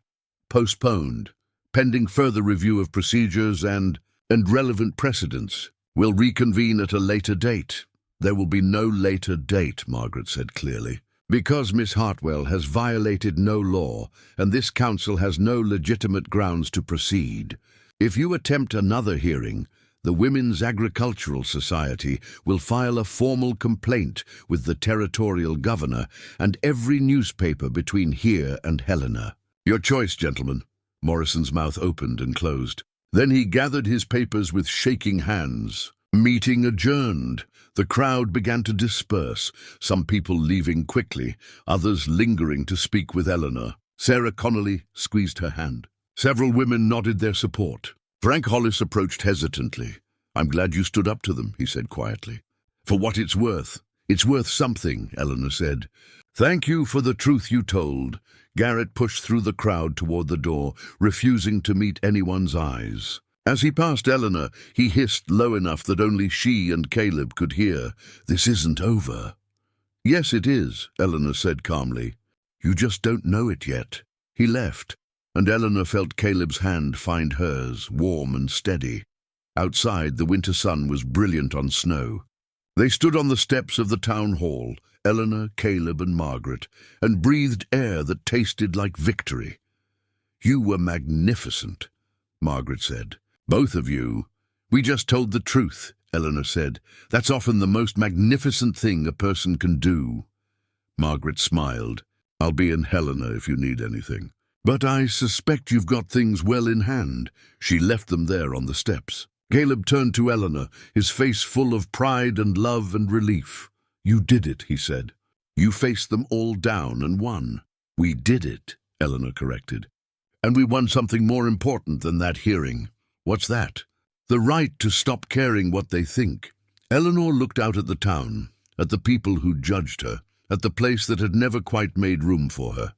postponed, pending further review of procedures and relevant precedents. We'll reconvene at a later date." "There will be no later date," Margaret said clearly, "because Miss Hartwell has violated no law, and this council has no legitimate grounds to proceed. If you attempt another hearing, the Women's Agricultural Society will file a formal complaint with the territorial governor and every newspaper between here and Helena. Your choice, gentlemen." Morrison's mouth opened and closed. Then he gathered his papers with shaking hands. Meeting adjourned. The crowd began to disperse, some people leaving quickly, others lingering to speak with Eleanor. Sarah Connolly squeezed her hand. Several women nodded their support. Frank Hollis approached hesitantly. "I'm glad you stood up to them," he said quietly. "For what it's worth. It's worth something," Eleanor said. "Thank you for the truth you told." Garrett pushed through the crowd toward the door, refusing to meet anyone's eyes. As he passed Eleanor, he hissed low enough that only she and Caleb could hear, "This isn't over." "Yes, it is," Eleanor said calmly. "You just don't know it yet." He left, and Eleanor felt Caleb's hand find hers, warm and steady. Outside, the winter sun was brilliant on snow. They stood on the steps of the town hall, Eleanor, Caleb, and Margaret, and breathed air that tasted like victory. "You were magnificent," Margaret said. "Both of you." "We just told the truth," Eleanor said. "That's often the most magnificent thing a person can do." Margaret smiled. "I'll be in Helena if you need anything. But I suspect you've got things well in hand." She left them there on the steps. Caleb turned to Eleanor, his face full of pride and love and relief. "You did it," he said. "You faced them all down and won." "We did it," Eleanor corrected. "And we won something more important than that hearing." "What's that?" "The right to stop caring what they think." Eleanor looked out at the town, at the people who judged her, at the place that had never quite made room for her.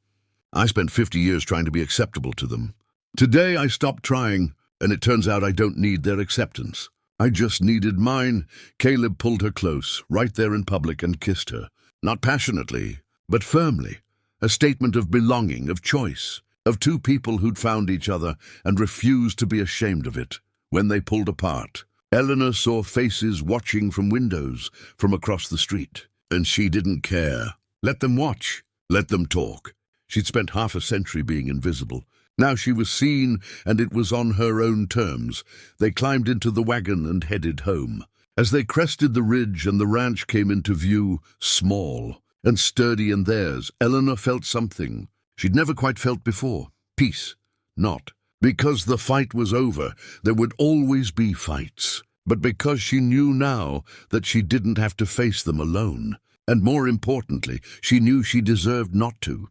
"I spent 50 years trying to be acceptable to them. Today I stopped trying, and it turns out I don't need their acceptance. I just needed mine." Caleb pulled her close, right there in public, and kissed her. Not passionately, but firmly. A statement of belonging, of choice, of 2 people who'd found each other and refused to be ashamed of it. When they pulled apart, Eleanor saw faces watching from windows, from across the street. And she didn't care. Let them watch. Let them talk. She'd spent half a century being invisible. Now she was seen, and it was on her own terms. They climbed into the wagon and headed home. As they crested the ridge and the ranch came into view, small and sturdy in theirs, Eleanor felt something she'd never quite felt before. Peace. Not because the fight was over. There would always be fights. But because she knew now that she didn't have to face them alone. And more importantly, she knew she deserved not to.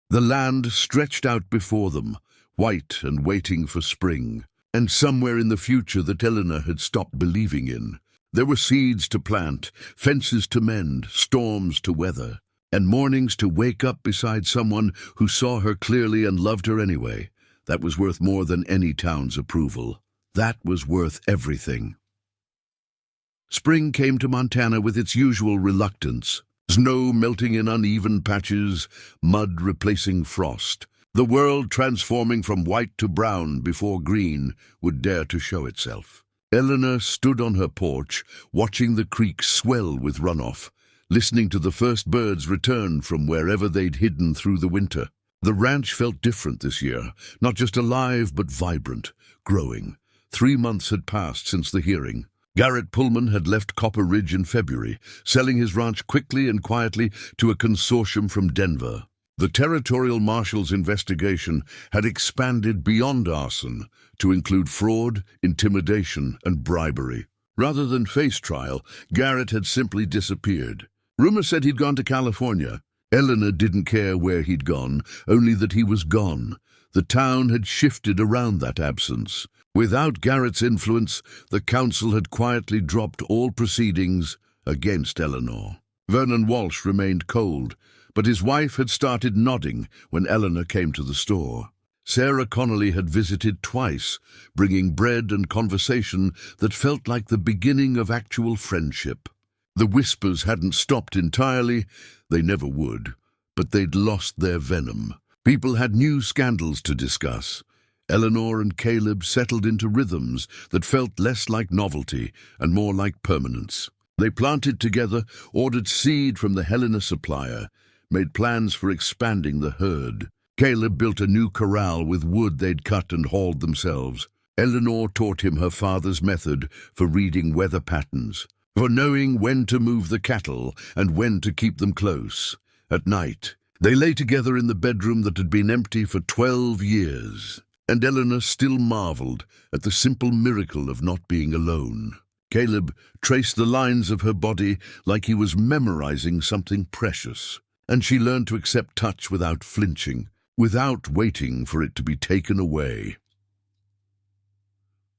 The land stretched out before them, white and waiting for spring, and somewhere in the future that Eleanor had stopped believing in. There were seeds to plant, fences to mend, storms to weather, and mornings to wake up beside someone who saw her clearly and loved her anyway. That was worth more than any town's approval. That was worth everything. Spring came to Montana with its usual reluctance. Snow melting in uneven patches, mud replacing frost. The world transforming from white to brown before green would dare to show itself. Eleanor stood on her porch, watching the creek swell with runoff, listening to the first birds return from wherever they'd hidden through the winter. The ranch felt different this year, not just alive but vibrant, growing. 3 months had passed since the hearing. Garrett Pullman had left Copper Ridge in February, selling his ranch quickly and quietly to a consortium from Denver. The territorial marshal's investigation had expanded beyond arson to include fraud, intimidation, and bribery. Rather than face trial, Garrett had simply disappeared. Rumor said he'd gone to California. Eleanor didn't care where he'd gone, only that he was gone. The town had shifted around that absence. Without Garrett's influence, the council had quietly dropped all proceedings against Eleanor. Vernon Walsh remained cold, but his wife had started nodding when Eleanor came to the store. Sarah Connolly had visited twice, bringing bread and conversation that felt like the beginning of actual friendship. The whispers hadn't stopped entirely, they never would, but they'd lost their venom. People had new scandals to discuss. Eleanor and Caleb settled into rhythms that felt less like novelty and more like permanence. They planted together, ordered seed from the Helena supplier, made plans for expanding the herd. Caleb built a new corral with wood they'd cut and hauled themselves. Eleanor taught him her father's method for reading weather patterns, for knowing when to move the cattle and when to keep them close. At night, they lay together in the bedroom that had been empty for 12 years, and Eleanor still marveled at the simple miracle of not being alone. Caleb traced the lines of her body like he was memorizing something precious, and she learned to accept touch without flinching, without waiting for it to be taken away.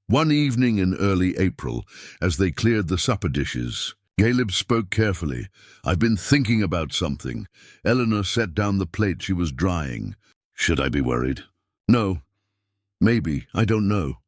One evening in early April, as they cleared the supper dishes, Caleb spoke carefully. "I've been thinking about something." Eleanor set down the plate she was drying. "Should I be worried?" "No. Maybe. I don't know."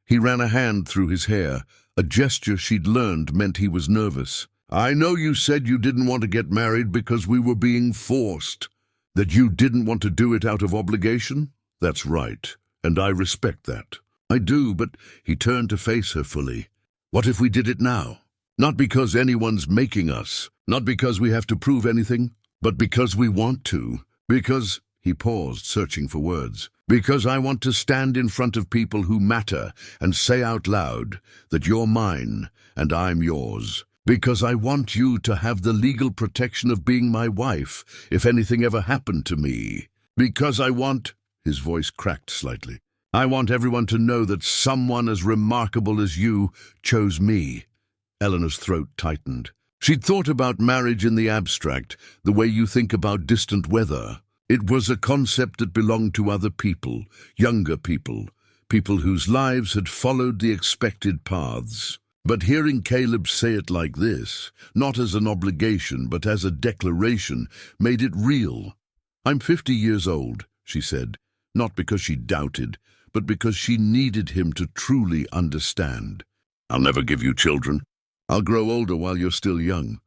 He ran a hand through his hair. A gesture she'd learned meant he was nervous. "I know you said you didn't want to get married because we were being forced. That you didn't want to do it out of obligation? That's right, and I respect that." "I do, but—" He turned to face her fully. "What if we did it now? Not because anyone's making us, not because we have to prove anything, but because we want to. Because—" He paused, searching for words. "Because I want to stand in front of people who matter and say out loud that you're mine and I'm yours. Because I want you to have the legal protection of being my wife if anything ever happened to me. Because I want—" His voice cracked slightly. "I want everyone to know that someone as remarkable as you chose me." Eleanor's throat tightened. She'd thought about marriage in the abstract, the way you think about distant weather. It was a concept that belonged to other people, younger people, people whose lives had followed the expected paths. But hearing Caleb say it like this, not as an obligation but as a declaration, made it real. "I'm 50 years old," she said, not because she doubted, but because she needed him to truly understand. "I'll never give you children. I'll grow older while you're still young.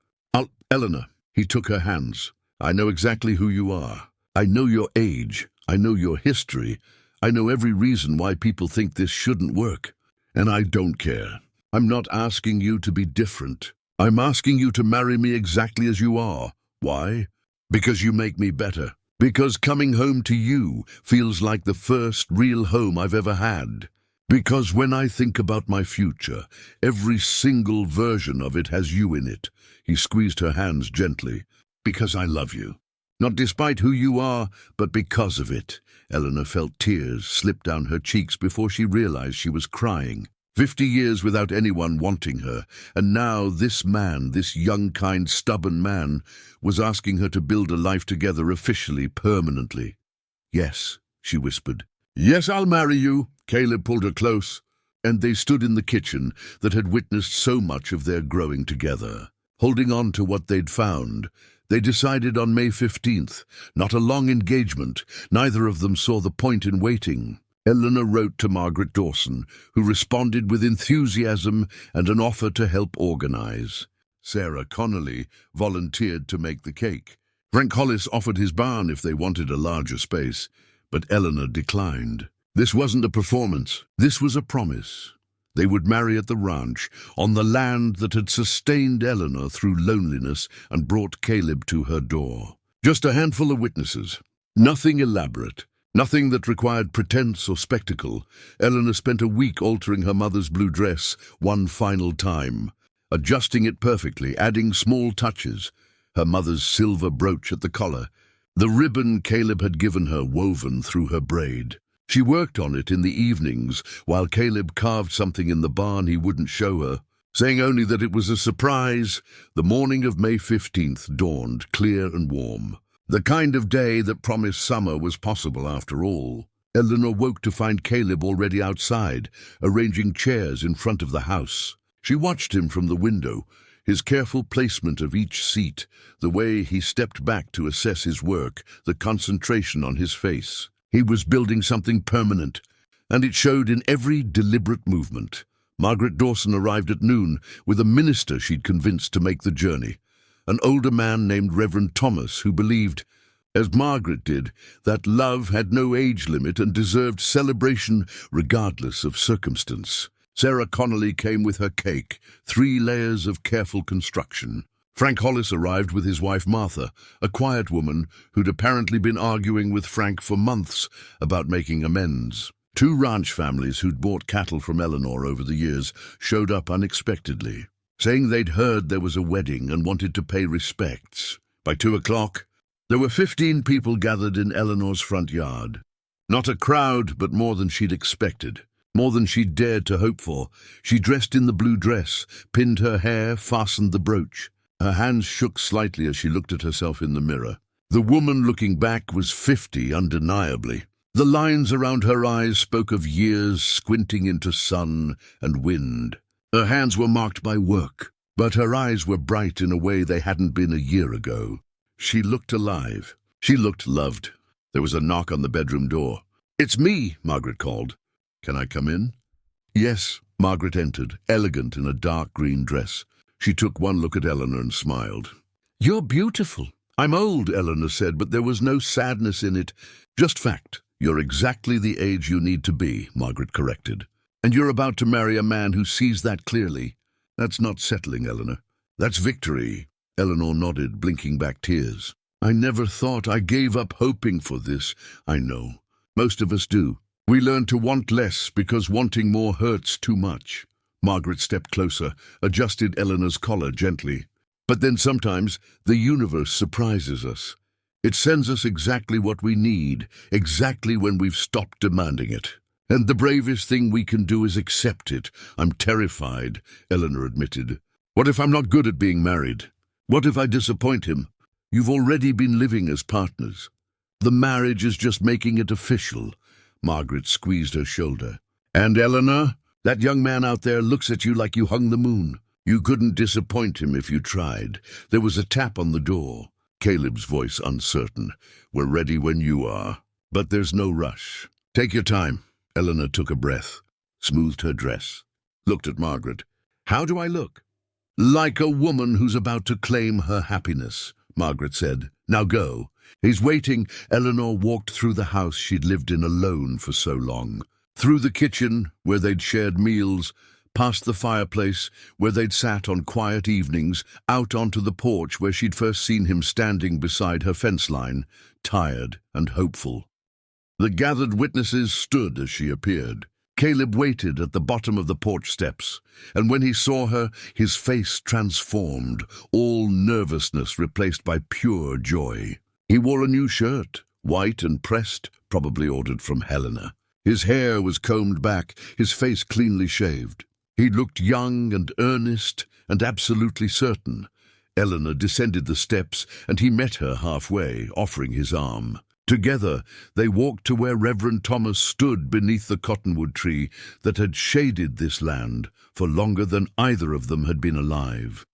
Eleanor," he took her hands, "I know exactly who you are. I know your age. I know your history. I know every reason why people think this shouldn't work. And I don't care. I'm not asking you to be different. I'm asking you to marry me exactly as you are. Why? Because you make me better. Because coming home to you feels like the first real home I've ever had. Because when I think about my future, every single version of it has you in it." He squeezed her hands gently. "Because I love you. Not despite who you are, but because of it." Eleanor felt tears slip down her cheeks before she realized she was crying. 50 years without anyone wanting her, and now this man, this young, kind, stubborn man, was asking her to build a life together officially, permanently. "Yes," she whispered. "Yes, I'll marry you." Caleb pulled her close, and they stood in the kitchen that had witnessed so much of their growing together, holding on to what they'd found, They decided on May 15th, not a long engagement. Neither of them saw the point in waiting. Eleanor wrote to Margaret Dawson, who responded with enthusiasm and an offer to help organize. Sarah Connolly volunteered to make the cake. Frank Hollis offered his barn if they wanted a larger space, but Eleanor declined. This wasn't a performance, this was a promise. They would marry at the ranch, on the land that had sustained Eleanor through loneliness and brought Caleb to her door. Just a handful of witnesses. Nothing elaborate. Nothing that required pretense or spectacle. Eleanor spent a week altering her mother's blue dress one final time, adjusting it perfectly, adding small touches. Her mother's silver brooch at the collar, the ribbon Caleb had given her woven through her braid. She worked on it in the evenings while Caleb carved something in the barn he wouldn't show her, saying only that it was a surprise. The morning of May 15th dawned, clear and warm. The kind of day that promised summer was possible after all. Eleanor woke to find Caleb already outside, arranging chairs in front of the house. She watched him from the window, his careful placement of each seat, the way he stepped back to assess his work, the concentration on his face. He was building something permanent, and it showed in every deliberate movement. Margaret Dawson arrived at noon with a minister she'd convinced to make the journey, an older man named Reverend Thomas who believed, as Margaret did, that love had no age limit and deserved celebration regardless of circumstance. Sarah Connolly came with her cake, 3 layers of careful construction. Frank Hollis arrived with his wife Martha, a quiet woman who'd apparently been arguing with Frank for months about making amends. 2 ranch families who'd bought cattle from Eleanor over the years showed up unexpectedly, saying they'd heard there was a wedding and wanted to pay respects. By 2 o'clock, there were 15 people gathered in Eleanor's front yard. Not a crowd, but more than she'd expected. More than she'd dared to hope for. She dressed in the blue dress, pinned her hair, fastened the brooch. Her hands shook slightly as she looked at herself in the mirror. The woman looking back was 50, undeniably. The lines around her eyes spoke of years squinting into sun and wind. Her hands were marked by work, but her eyes were bright in a way they hadn't been a year ago. She looked alive. She looked loved. There was a knock on the bedroom door. "It's me," Margaret called. "Can I come in?" Yes, Margaret entered, elegant in a dark green dress. She took one look at Eleanor and smiled. "You're beautiful." "I'm old," Eleanor said, but there was no sadness in it. "Just fact. You're exactly the age you need to be," Margaret corrected. "And you're about to marry a man who sees that clearly. That's not settling, Eleanor. That's victory." Eleanor nodded, blinking back tears. "I never thought. I gave up hoping for this." "I know. Most of us do. We learn to want less because wanting more hurts too much." Margaret stepped closer, adjusted Eleanor's collar gently. "But then sometimes the universe surprises us. It sends us exactly what we need, exactly when we've stopped demanding it. And the bravest thing we can do is accept it." "I'm terrified," Eleanor admitted. "What if I'm not good at being married? What if I disappoint him?" "You've already been living as partners. The marriage is just making it official." Margaret squeezed her shoulder. "And Eleanor? That young man out there looks at you like you hung the moon. You couldn't disappoint him if you tried." There was a tap on the door. Caleb's voice uncertain. "We're ready when you are. But there's no rush. Take your time." Eleanor took a breath, smoothed her dress, looked at Margaret. "How do I look?" "Like a woman who's about to claim her happiness," Margaret said. "Now go." "He's waiting." Eleanor walked through the house she'd lived in alone for so long. Through the kitchen, where they'd shared meals, past the fireplace, where they'd sat on quiet evenings, out onto the porch where she'd first seen him standing beside her fence line, tired and hopeful. The gathered witnesses stood as she appeared. Caleb waited at the bottom of the porch steps, and when he saw her, his face transformed, all nervousness replaced by pure joy. He wore a new shirt, white and pressed, probably ordered from Helena. His hair was combed back, his face cleanly shaved. He looked young and earnest and absolutely certain. Eleanor descended the steps, and he met her halfway, offering his arm. Together, they walked to where Reverend Thomas stood beneath the cottonwood tree that had shaded this land for longer than either of them had been alive.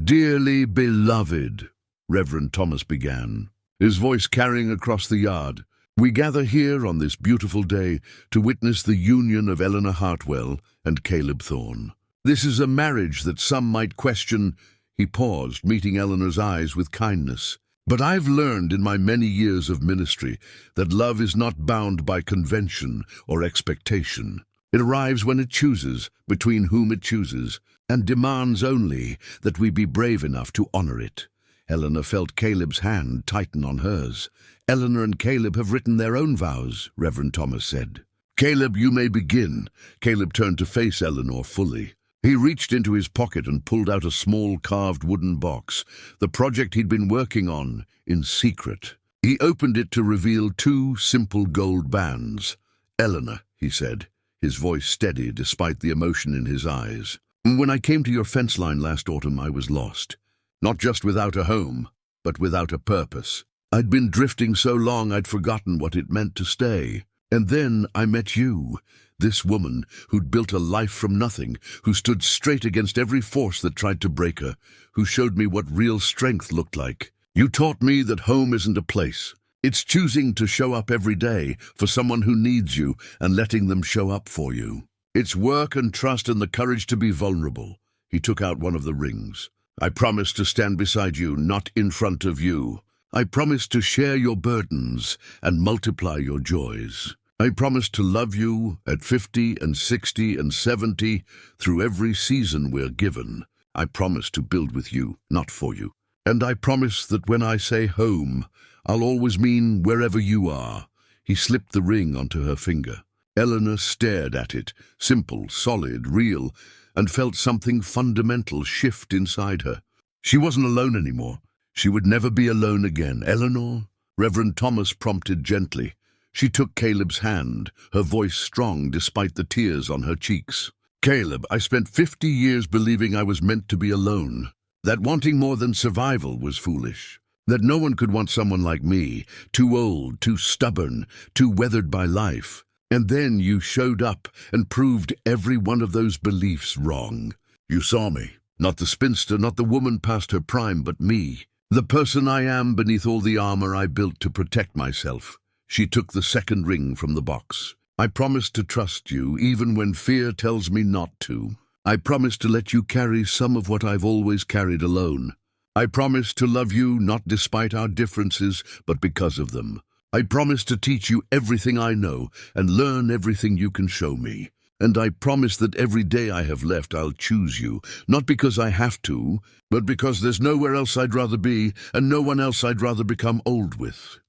"Dearly beloved," Reverend Thomas began, his voice carrying across the yard. "We gather here on this beautiful day to witness the union of Eleanor Hartwell and Caleb Thorne. This is a marriage that some might question." He paused, meeting Eleanor's eyes with kindness. "But I've learned in my many years of ministry that love is not bound by convention or expectation. It arrives when it chooses, between whom it chooses, and demands only that we be brave enough to honor it." Eleanor felt Caleb's hand tighten on hers. "Eleanor and Caleb have written their own vows," Reverend Thomas said. "Caleb, you may begin." Caleb turned to face Eleanor fully. He reached into his pocket and pulled out a small carved wooden box, the project he'd been working on in secret. He opened it to reveal 2 simple gold bands. "Eleanor," he said, his voice steady despite the emotion in his eyes. "When I came to your fence line last autumn, I was lost. Not just without a home, but without a purpose. I'd been drifting so long I'd forgotten what it meant to stay. And then I met you, this woman who'd built a life from nothing, who stood straight against every force that tried to break her, who showed me what real strength looked like. You taught me that home isn't a place. It's choosing to show up every day for someone who needs you and letting them show up for you. It's work and trust and the courage to be vulnerable." He took out one of the rings. "I promise to stand beside you, not in front of you. I promise to share your burdens and multiply your joys. I promise to love you at 50 and 60 and 70 through every season we're given. I promise to build with you, not for you. And I promise that when I say home, I'll always mean wherever you are." He slipped the ring onto her finger. Eleanor stared at it, simple, solid, real, and felt something fundamental shift inside her. She wasn't alone anymore. She would never be alone again. "Eleanor?" Reverend Thomas prompted gently. She took Caleb's hand, her voice strong despite the tears on her cheeks. "Caleb, I spent 50 years believing I was meant to be alone. That wanting more than survival was foolish. That no one could want someone like me, too old, too stubborn, too weathered by life. And then you showed up and proved every one of those beliefs wrong. You saw me, not the spinster, not the woman past her prime, but me, the person I am beneath all the armor I built to protect myself." She took the second ring from the box. "I promise to trust you, even when fear tells me not to. I promise to let you carry some of what I've always carried alone. I promise to love you not despite our differences, but because of them. I promise to teach you everything I know and learn everything you can show me. And I promise that every day I have left I'll choose you, not because I have to, but because there's nowhere else I'd rather be and no one else I'd rather become old with."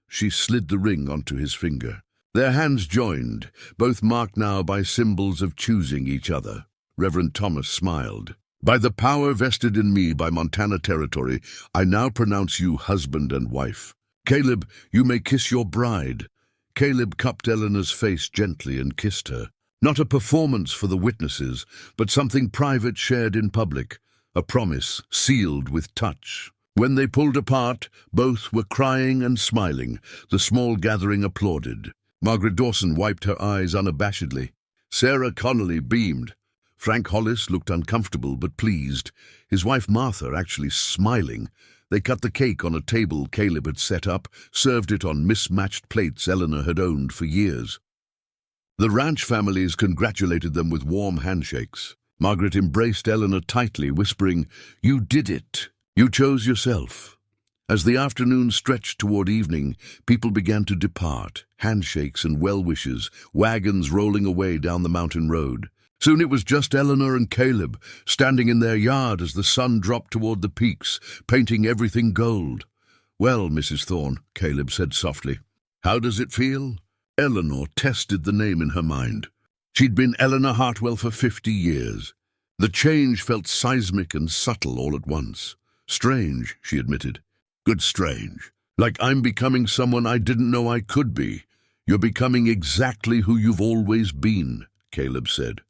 She slid the ring onto his finger. Their hands joined, both marked now by symbols of choosing each other. Reverend Thomas smiled. "By the power vested in me by Montana territory, I now pronounce you husband and wife. Caleb, you may kiss your bride." Caleb cupped Eleanor's face gently and kissed her. Not a performance for the witnesses, but something private shared in public, a promise sealed with touch. When they pulled apart, both were crying and smiling. The small gathering applauded. Margaret Dawson wiped her eyes unabashedly. Sarah Connolly beamed. Frank Hollis looked uncomfortable but pleased, his wife Martha actually smiling. They cut the cake on a table Caleb had set up, served it on mismatched plates Eleanor had owned for years. The ranch families congratulated them with warm handshakes. Margaret embraced Eleanor tightly, whispering, "You did it. You chose yourself." As the afternoon stretched toward evening, people began to depart, handshakes and well-wishes, wagons rolling away down the mountain road. Soon it was just Eleanor and Caleb, standing in their yard as the sun dropped toward the peaks, painting everything gold. "Well, Mrs. Thorne," Caleb said softly, "how does it feel?" Eleanor tested the name in her mind. She'd been Eleanor Hartwell for 50 years. The change felt seismic and subtle all at once. "Strange," she admitted. "Good strange. Like I'm becoming someone I didn't know I could be." "You're becoming exactly who you've always been," Caleb said.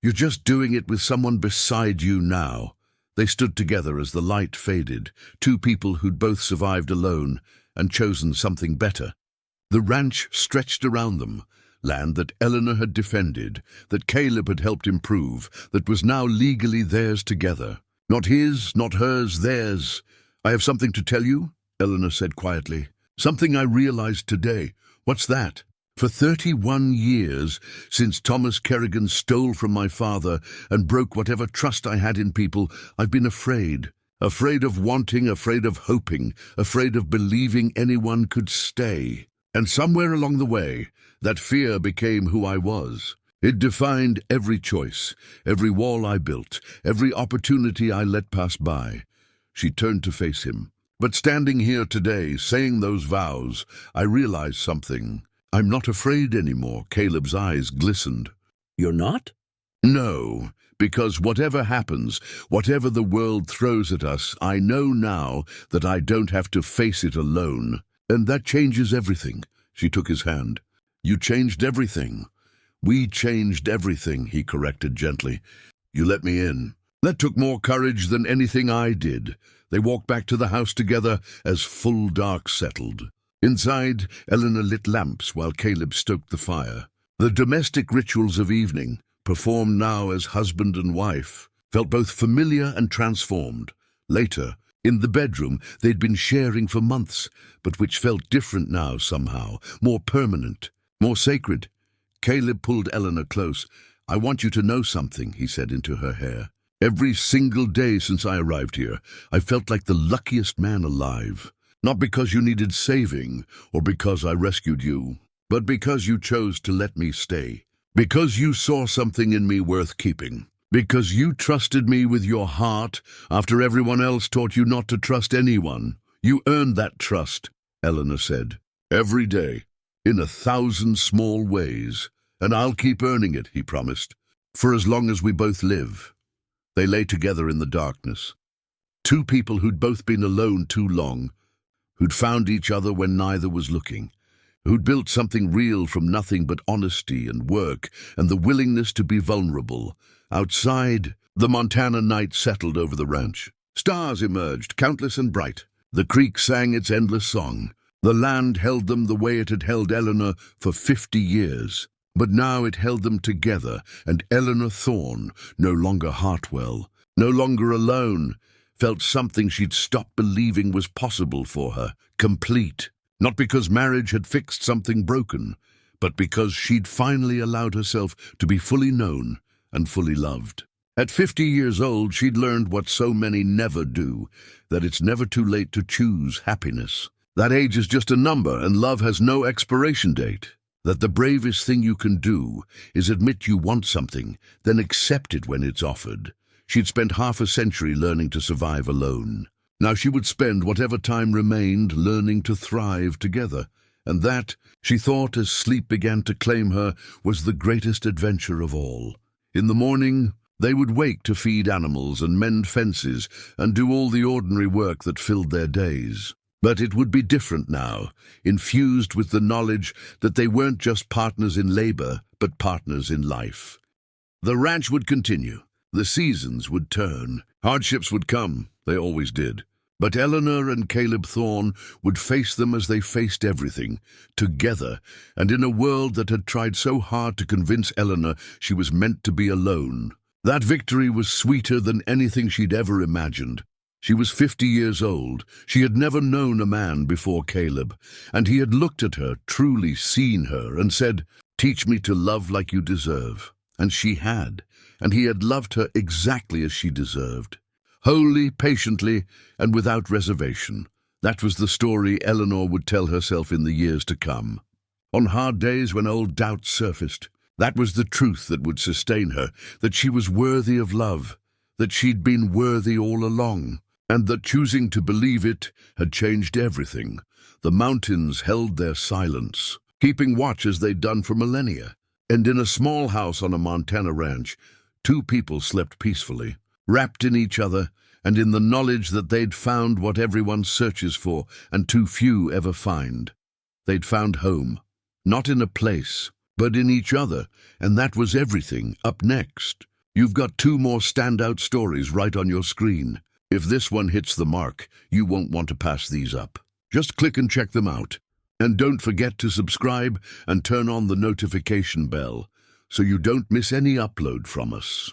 "You're just doing it with someone beside you now." They stood together as the light faded, 2 people who'd both survived alone and chosen something better. The ranch stretched around them, land that Eleanor had defended, that Caleb had helped improve, that was now legally theirs together. Not his, not hers, theirs. "I have something to tell you," Eleanor said quietly. "Something I realized today." "What's that?" "For 31 years, since Thomas Kerrigan stole from my father and broke whatever trust I had in people, I've been afraid. Afraid of wanting, afraid of hoping, afraid of believing anyone could stay. And somewhere along the way, that fear became who I was. It defined every choice, every wall I built, every opportunity I let pass by." She turned to face him. "But standing here today, saying those vows, I realized something. I'm not afraid anymore." Caleb's eyes glistened. "You're not?" "No, because whatever happens, whatever the world throws at us, I know now that I don't have to face it alone. And that changes everything." She took his hand. "You changed everything." "We changed everything," he corrected gently. "You let me in. That took more courage than anything I did." They walked back to the house together as full dark settled. Inside, Eleanor lit lamps while Caleb stoked the fire. The domestic rituals of evening, performed now as husband and wife, felt both familiar and transformed. Later, in the bedroom they'd been sharing for months, but which felt different now somehow, more permanent, more sacred. Caleb pulled Eleanor close. "I want you to know something," he said into her hair. "Every single day since I arrived here, I felt like the luckiest man alive. Not because you needed saving, or because I rescued you, but because you chose to let me stay. Because you saw something in me worth keeping. Because you trusted me with your heart after everyone else taught you not to trust anyone. You earned that trust," Eleanor said. "Every day, in 1,000 small ways. And I'll keep earning it," he promised, "for as long as we both live." They lay together in the darkness. Two people who'd both been alone too long, who'd found each other when neither was looking, who'd built something real from nothing but honesty and work and the willingness to be vulnerable. Outside, the Montana night settled over the ranch. Stars emerged, countless and bright. The creek sang its endless song. The land held them the way it had held Eleanor for 50 years. But now it held them together, and Eleanor Thorne, no longer Hartwell, no longer alone, felt something she'd stopped believing was possible for her, complete. Not because marriage had fixed something broken, but because she'd finally allowed herself to be fully known and fully loved. At 50 years old, she'd learned what so many never do, that it's never too late to choose happiness. That age is just a number, and love has no expiration date. That the bravest thing you can do is admit you want something, then accept it when it's offered. She'd spent half a century learning to survive alone. Now she would spend whatever time remained learning to thrive together. And that, she thought as sleep began to claim her, was the greatest adventure of all. In the morning, they would wake to feed animals and mend fences and do all the ordinary work that filled their days. But it would be different now, infused with the knowledge that they weren't just partners in labor, but partners in life. The ranch would continue. The seasons would turn. Hardships would come. They always did. But Eleanor and Caleb Thorne would face them as they faced everything, together, and in a world that had tried so hard to convince Eleanor she was meant to be alone. That victory was sweeter than anything she'd ever imagined. She was 50 years old. She had never known a man before Caleb, and he had looked at her, truly seen her, and said, "Teach me to love like you deserve." And she had, and he had loved her exactly as she deserved. Wholly, patiently, and without reservation. That was the story Eleanor would tell herself in the years to come. On hard days when old doubts surfaced, that was the truth that would sustain her, that she was worthy of love, that she'd been worthy all along. And that choosing to believe it had changed everything. The mountains held their silence, keeping watch as they'd done for millennia. And in a small house on a Montana ranch, two people slept peacefully, wrapped in each other, and in the knowledge that they'd found what everyone searches for and too few ever find. They'd found home, not in a place, but in each other, and that was everything. Up next, you've got two more standout stories right on your screen. If this one hits the mark, you won't want to pass these up. Just click and check them out. And don't forget to subscribe and turn on the notification bell so you don't miss any upload from us.